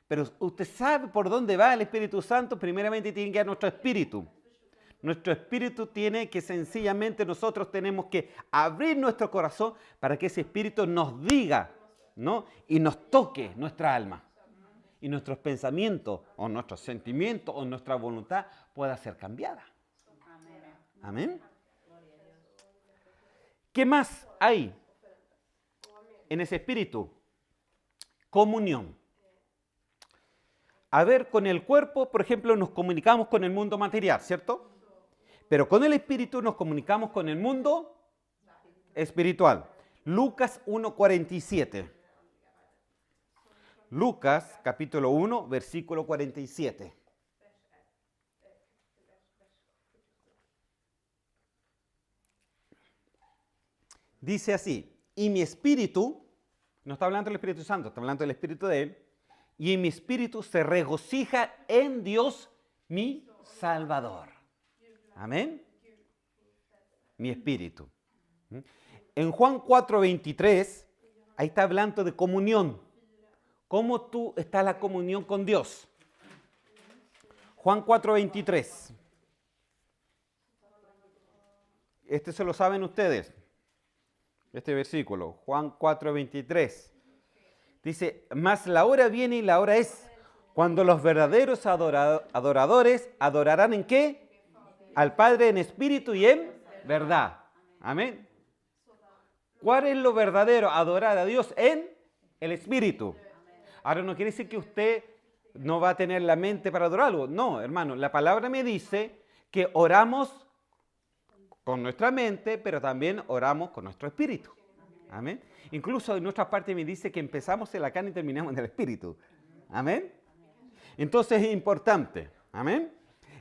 Pero usted sabe por dónde va el Espíritu Santo, primeramente tiene que ir a nuestro espíritu. Nuestro espíritu tiene que sencillamente nosotros tenemos que abrir nuestro corazón para que ese espíritu nos diga, ¿no? Y nos toque nuestra alma. Y nuestros pensamientos o nuestros sentimientos o nuestra voluntad pueda ser cambiada. Amén. ¿Qué más hay en ese espíritu? Comunión. A ver, con el cuerpo, por ejemplo, nos comunicamos con el mundo material, ¿cierto? Pero con el espíritu nos comunicamos con el mundo espiritual. Lucas 1:47. Lucas, capítulo 1, versículo 47. Dice así, y mi espíritu, no está hablando del Espíritu Santo, está hablando del Espíritu de Él, y mi espíritu se regocija en Dios, mi Salvador. Amén. Mi espíritu. En Juan 4:23, ahí está hablando de comunión. ¿Cómo tú está la comunión con Dios? Juan 4:23. Este se lo saben ustedes. Este versículo, Juan 4:23. Dice, mas la hora viene y la hora es cuando los verdaderos adoradores adorarán ¿en qué? Al Padre en espíritu y en verdad. Amén. ¿Cuál es lo verdadero? Adorar a Dios en el espíritu. Ahora no quiere decir que usted no va a tener la mente para adorarlo. No, hermano, la palabra me dice que oramos con nuestra mente, pero también oramos con nuestro espíritu. Amén. Incluso en nuestra parte me dice que empezamos en la carne y terminamos en el espíritu. Amén. Entonces es importante. Amén.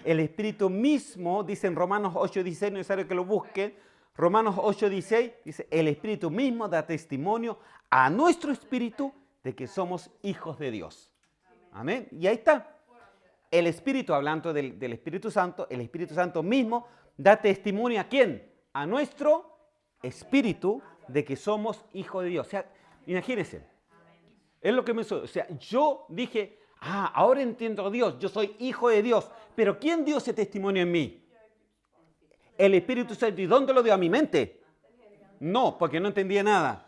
El espíritu mismo, dice en Romanos 8:16, no es necesario que lo busquen. Romanos 8:16 dice, el espíritu mismo da testimonio a nuestro espíritu de que somos hijos de Dios. Amén. Y ahí está. El espíritu, hablando del Espíritu Santo, el Espíritu Santo mismo da testimonio ¿a quién? A nuestro espíritu de que somos hijos de Dios. O sea, imagínense. Es lo que me sucedió. O sea, yo dije, ahora entiendo a Dios, yo soy hijo de Dios. Pero ¿quién dio ese testimonio en mí? El Espíritu Santo. ¿Y dónde lo dio? ¿A mi mente? No, porque no entendía nada.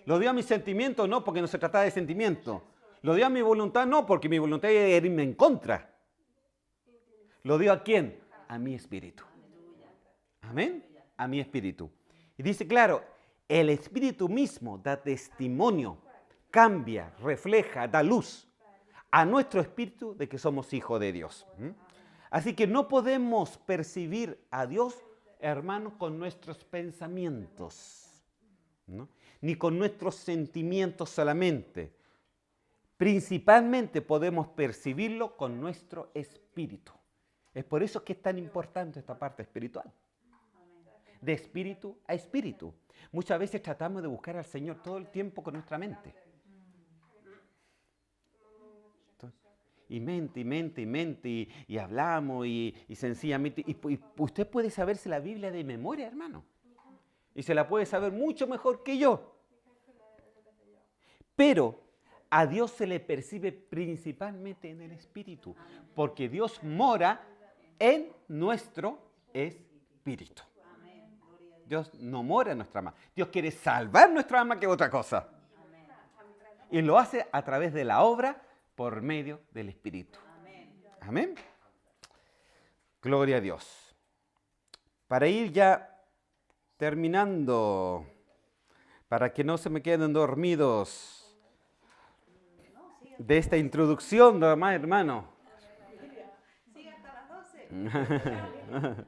¿Lo dio a mis sentimientos? No, porque no se trataba de sentimientos. ¿Lo dio a mi voluntad? No, porque mi voluntad era irme en contra. ¿Lo dio a quién? A mi espíritu. Amén. A mi espíritu. Y dice, claro, el espíritu mismo da testimonio, cambia, refleja, da luz a nuestro espíritu de que somos hijos de Dios. Así que no podemos percibir a Dios, hermanos, con nuestros pensamientos, ¿no? Ni con nuestros sentimientos solamente. Principalmente podemos percibirlo con nuestro espíritu. Es por eso que es tan importante esta parte espiritual. De espíritu a espíritu. Muchas veces tratamos de buscar al Señor todo el tiempo con nuestra mente. Y mente, y hablamos, y sencillamente. Y usted puede saberse la Biblia de memoria, hermano. Y se la puede saber mucho mejor que yo. Pero a Dios se le percibe principalmente en el espíritu. Porque Dios mora en nuestro espíritu. Dios no mora en nuestra alma. Dios quiere salvar nuestra alma que otra cosa. Y lo hace a través de la obra por medio del Espíritu. Amén. Gloria a Dios. Para ir ya terminando, para que no se me queden dormidos de esta introducción, hermano. Sigue hasta las 12.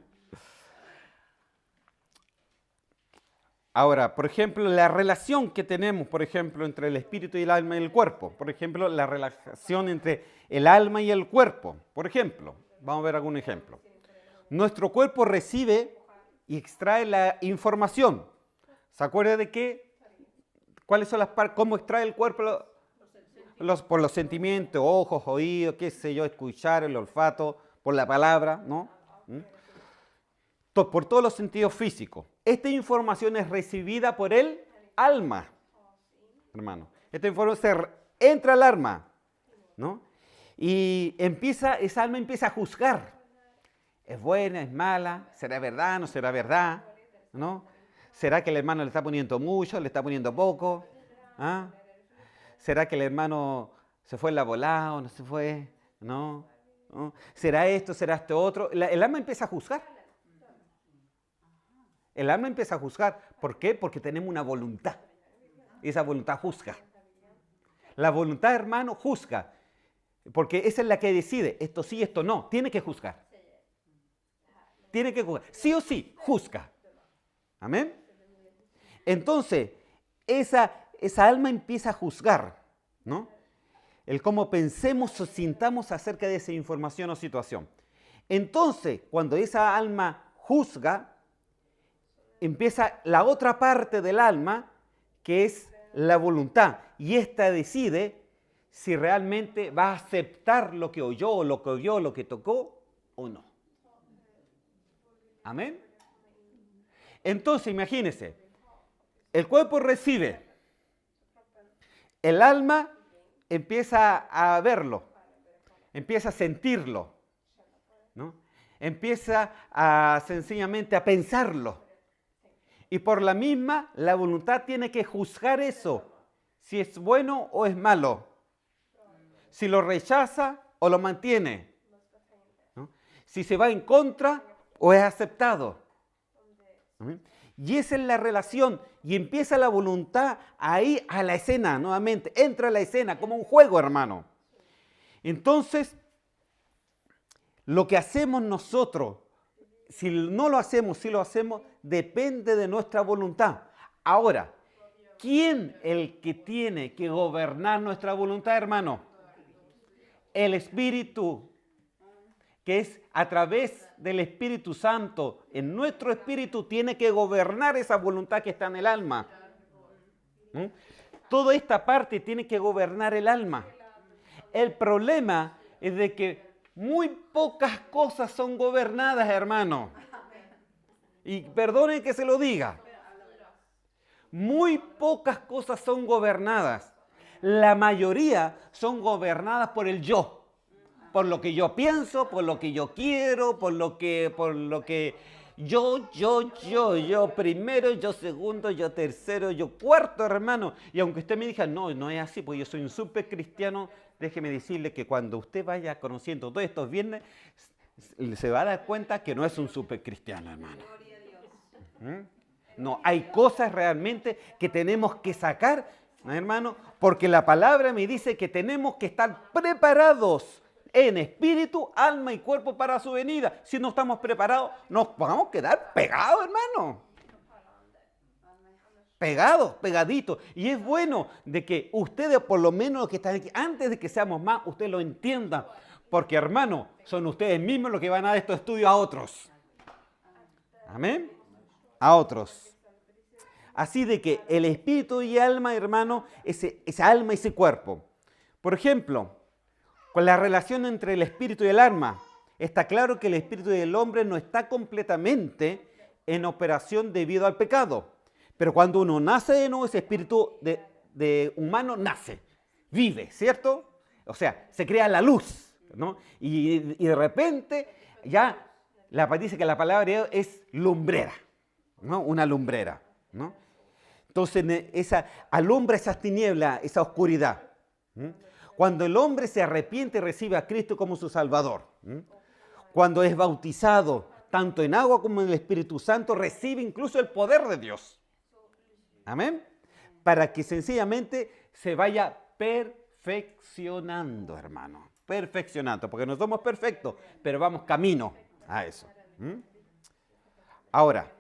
Ahora, por ejemplo, la relación que tenemos, por ejemplo, entre el espíritu y el alma y el cuerpo. Por ejemplo, la relación entre el alma y el cuerpo. Por ejemplo, vamos a ver algún ejemplo. Nuestro cuerpo recibe y extrae la información. ¿Se acuerda de qué? ¿Cuáles son las partes? ¿Cómo extrae el cuerpo? Por los sentimientos, ojos, oídos, qué sé yo, escuchar, el olfato, por la palabra, ¿no? Por todos los sentidos físicos. Esta información es recibida por el alma, hermano. Esta información entra al alma, ¿no? Y esa alma empieza a juzgar. ¿Es buena, es mala? ¿Será verdad, no será verdad? ¿No? ¿Será que el hermano le está poniendo mucho, le está poniendo poco? ¿Ah? ¿Será que el hermano se fue en la volada o no se fue? ¿No? ¿No? ¿Será esto, será esto otro? El alma empieza a juzgar. El alma empieza a juzgar. ¿Por qué? Porque tenemos una voluntad. Y esa voluntad juzga. La voluntad, hermano, juzga. Porque esa es la que decide. Esto sí, esto no. Tiene que juzgar. Tiene que juzgar. Sí o sí, juzga. Amén. Entonces, esa alma empieza a juzgar, ¿no? El cómo pensemos o sintamos acerca de esa información o situación. Entonces, cuando esa alma juzga, empieza la otra parte del alma, que es la voluntad. Y esta decide si realmente va a aceptar lo que oyó, lo que oyó, lo que tocó o no. Amén. Entonces, imagínense, el cuerpo recibe, el alma empieza a verlo, empieza a sentirlo, ¿no? Empieza sencillamente a pensarlo. Y por la misma, la voluntad tiene que juzgar eso, si es bueno o es malo, si lo rechaza o lo mantiene, ¿no? Si se va en contra o es aceptado. ¿Sí? Y esa es la relación. Y empieza la voluntad ahí a la escena, nuevamente. Entra a la escena como un juego, hermano. Entonces, lo que hacemos nosotros, si no lo hacemos, si lo hacemos, depende de nuestra voluntad. Ahora, ¿quién el que tiene que gobernar nuestra voluntad, hermano? El Espíritu, que es a través del Espíritu Santo, en nuestro espíritu tiene que gobernar esa voluntad que está en el alma. ¿Mm? Toda esta parte tiene que gobernar el alma. El problema es de que muy pocas cosas son gobernadas, hermano. Y perdonen que se lo diga. Muy pocas cosas son gobernadas. La mayoría son gobernadas por el yo. Por lo que yo pienso, por lo que yo quiero, por lo que yo primero, yo segundo, yo tercero, yo cuarto, hermano. Y aunque usted me diga, no es así, porque yo soy un súper cristiano, déjeme decirle que cuando usted vaya conociendo todos estos viernes, se va a dar cuenta que no es un súper cristiano, hermano. No, hay cosas realmente que tenemos que sacar, hermano, porque la palabra me dice que tenemos que estar preparados en espíritu, alma y cuerpo para su venida. Si no estamos preparados, nos vamos a quedar pegados, hermano. Pegados, pegaditos. Y es bueno de que ustedes, por lo menos los que están aquí, antes de que seamos más, ustedes lo entiendan. Porque, hermano, son ustedes mismos los que van a dar estos estudios a otros. Amén. A otros. Así de que el espíritu y alma, hermano, esa alma y ese cuerpo. Por ejemplo, con la relación entre el espíritu y el alma, está claro que el espíritu del hombre no está completamente en operación debido al pecado. Pero cuando uno nace de nuevo, ese espíritu de humano nace, vive, ¿cierto? O sea, se crea la luz, ¿no? Y de repente ya dice que la palabra es lumbrera. ¿no? Una lumbrera, ¿no? Entonces alumbra esas tinieblas, esa oscuridad. Cuando el hombre se arrepiente y recibe a Cristo como su Salvador, cuando es bautizado tanto en agua como en el Espíritu Santo, recibe incluso el poder de Dios. Amén. Para que sencillamente se vaya perfeccionando, hermano. Perfeccionando, porque no somos perfectos, pero vamos camino a eso. Ahora,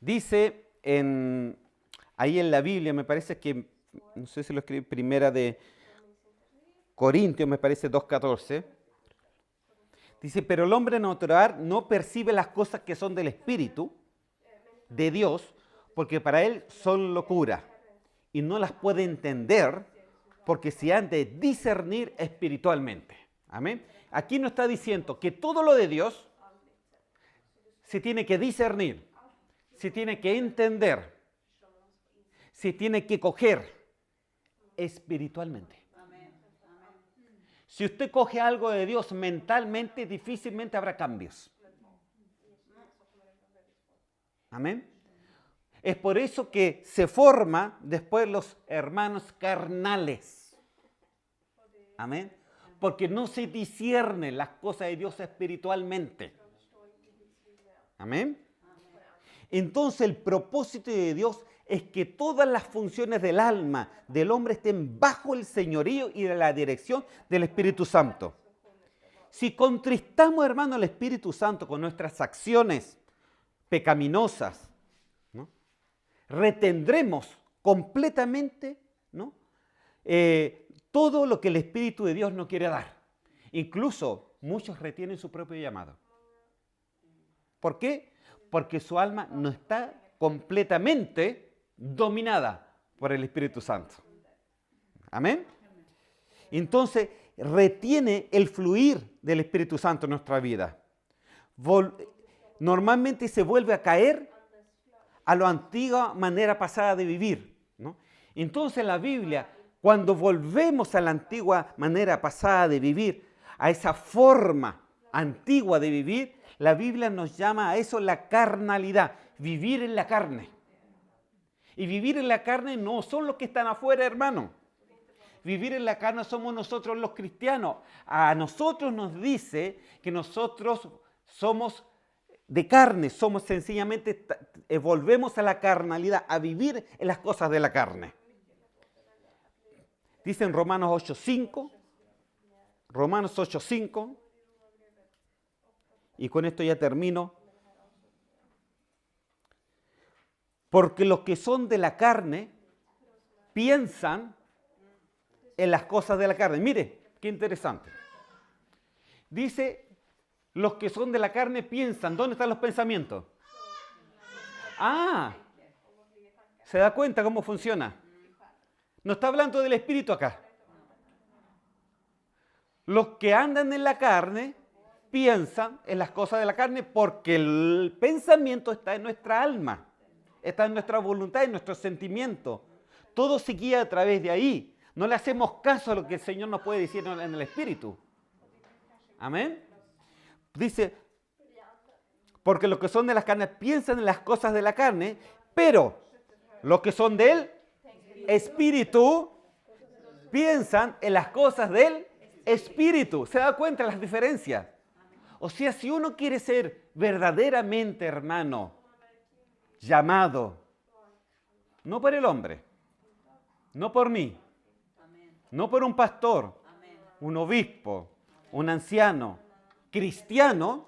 dice ahí en la Biblia, me parece que, no sé si lo escribí, primera de Corintios, me parece 2:14. Dice, pero el hombre natural no percibe las cosas que son del Espíritu de Dios, porque para él son locura, y no las puede entender, porque se han de discernir espiritualmente. Amén. Aquí nos está diciendo que todo lo de Dios se tiene que discernir, se tiene que entender, se tiene que coger espiritualmente. Si usted coge algo de Dios mentalmente, difícilmente habrá cambios. Amén. Es por eso que se forma después los hermanos carnales. Amén. Porque no se disciernen las cosas de Dios espiritualmente. Amén. Entonces el propósito de Dios es que todas las funciones del alma del hombre estén bajo el señorío y de la dirección del Espíritu Santo. Si contristamos, hermano, al Espíritu Santo con nuestras acciones pecaminosas, ¿no?, retendremos completamente, ¿no?, todo lo que el Espíritu de Dios nos quiere dar. Incluso muchos retienen su propio llamado. ¿Por qué? Porque su alma no está completamente dominada por el Espíritu Santo. Amén. Entonces, retiene el fluir del Espíritu Santo en nuestra vida. Normalmente se vuelve a caer a la antigua manera pasada de vivir, ¿no? Entonces la Biblia, cuando volvemos a la antigua manera pasada de vivir, a esa forma antigua de vivir, la Biblia nos llama a eso la carnalidad, vivir en la carne. Y vivir en la carne no son los que están afuera, hermano. Vivir en la carne somos nosotros los cristianos. A nosotros nos dice que nosotros somos de carne, somos sencillamente, volvemos a la carnalidad, a vivir en las cosas de la carne. Dice en Romanos 8:5, Romanos 8:5, y con esto ya termino. Porque los que son de la carne piensan en las cosas de la carne. Mire, qué interesante. Dice, los que son de la carne piensan. ¿Dónde están los pensamientos? Ah, ¿se da cuenta cómo funciona? No está hablando del espíritu acá. Los que andan en la carne piensan en las cosas de la carne porque el pensamiento está en nuestra alma. Está en nuestra voluntad, en nuestros sentimientos. Todo se guía a través de ahí. No le hacemos caso a lo que el Señor nos puede decir en el Espíritu. Amén. Dice, porque los que son de las carnes piensan en las cosas de la carne, pero los que son del Espíritu piensan en las cosas del Espíritu. ¿Se da cuenta de las diferencias? O sea, si uno quiere ser verdaderamente, hermano, llamado, no por el hombre, no por mí, no por un pastor, un obispo, un anciano, cristiano,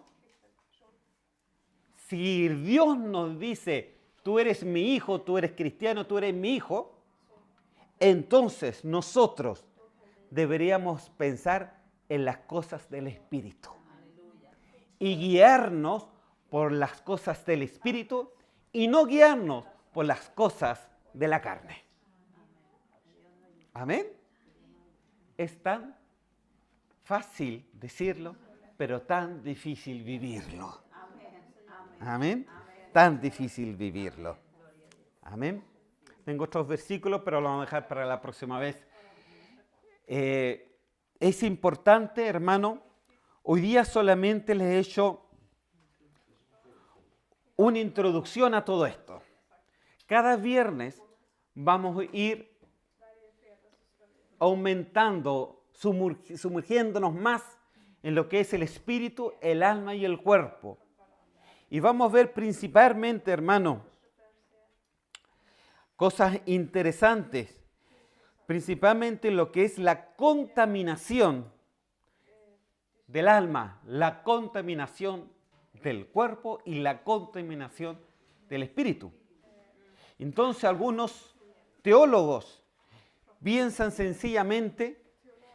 si Dios nos dice, tú eres mi hijo, tú eres cristiano, tú eres mi hijo, entonces nosotros deberíamos pensar en las cosas del Espíritu y guiarnos por las cosas del Espíritu y no guiarnos por las cosas de la carne. Amén. Es tan fácil decirlo, pero tan difícil vivirlo. Amén. Tan difícil vivirlo. Amén. Tengo otros versículos, pero lo vamos a dejar para la próxima vez. Es importante, hermano. Hoy día solamente les he hecho una introducción a todo esto. Cada viernes vamos a ir aumentando, sumergiéndonos más en lo que es el espíritu, el alma y el cuerpo. Y vamos a ver principalmente, hermano, cosas interesantes, principalmente lo que es la contaminación del alma, la contaminación del cuerpo y la contaminación del espíritu. Entonces algunos teólogos piensan sencillamente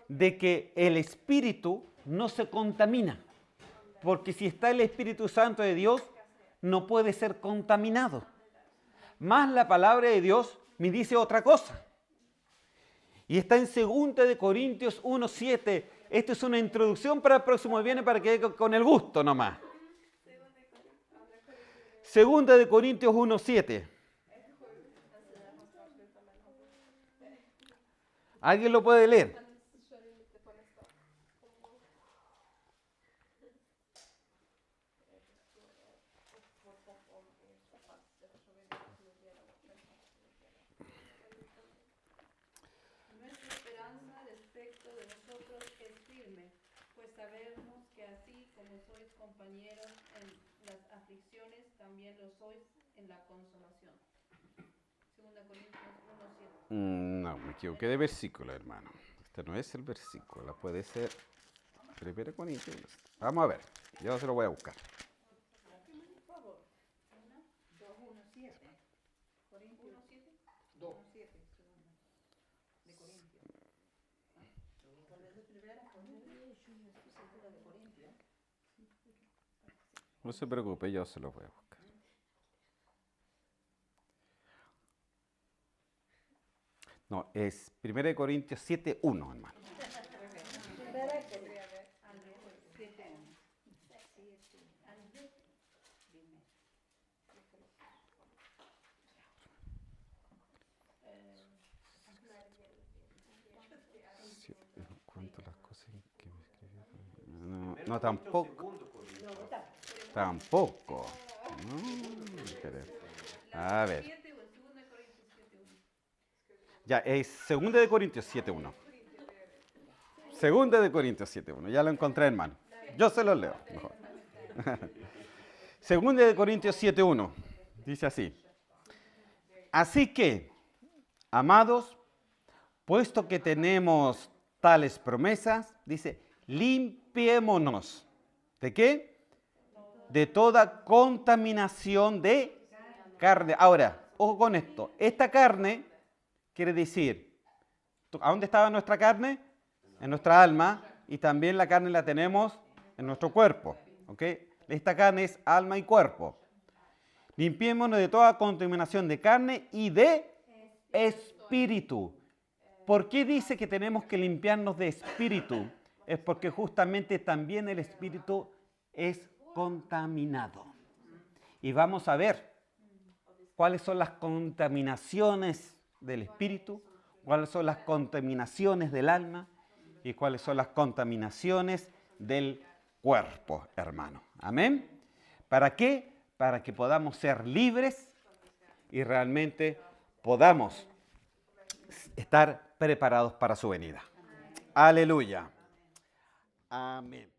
de que el espíritu no se contamina, porque si está el Espíritu Santo de Dios, no puede ser contaminado. Más la palabra de Dios me dice otra cosa. Y está en 2 de Corintios 1:7. Esta es una introducción para el próximo viernes para que quede con el gusto nomás. 2 de Corintios 1:7. ¿Alguien lo puede leer? Nuestra esperanza respecto de nosotros es firme, pues sabemos que así como sois compañeros en las aflicciones, también lo sois en la consolación. 2 Corintios 1:7. No, me equivoqué de versículo, hermano. Este no es el versículo, puede ser 1 Corintios. Vamos a ver, yo se lo voy a buscar. Por favor. 2:1:7. Corintios 1:7. 2:7. De Corintios. ¿Cuál es la primera? Segunda de Corintios. No se preocupe, yo se lo voy a buscar. No, es 1 Corintios 7:1, hermano. ¿Cuánto las cosas que me escribió? No, tampoco. Tampoco. No, espere. A ver. Ya, es 2 de Corintios 7:1. 2 de Corintios 7:1. Ya lo encontré, hermano. Yo se lo leo mejor. 2 de Corintios 7:1. Dice así. Así que, amados, puesto que tenemos tales promesas, dice, limpiémonos. ¿De qué? De toda contaminación de carne. Ahora, ojo con esto. Esta carne quiere decir, ¿a dónde estaba nuestra carne? En nuestra alma, y también la carne la tenemos en nuestro cuerpo. ¿Ok? Esta carne es alma y cuerpo. Limpiémonos de toda contaminación de carne y de espíritu. ¿Por qué dice que tenemos que limpiarnos de espíritu? Es porque justamente también el espíritu es contaminado. Y vamos a ver cuáles son las contaminaciones del espíritu, cuáles son las contaminaciones del alma y cuáles son las contaminaciones del cuerpo, hermano. Amén. ¿Para qué? Para que podamos ser libres y realmente podamos estar preparados para su venida. Aleluya. Amén.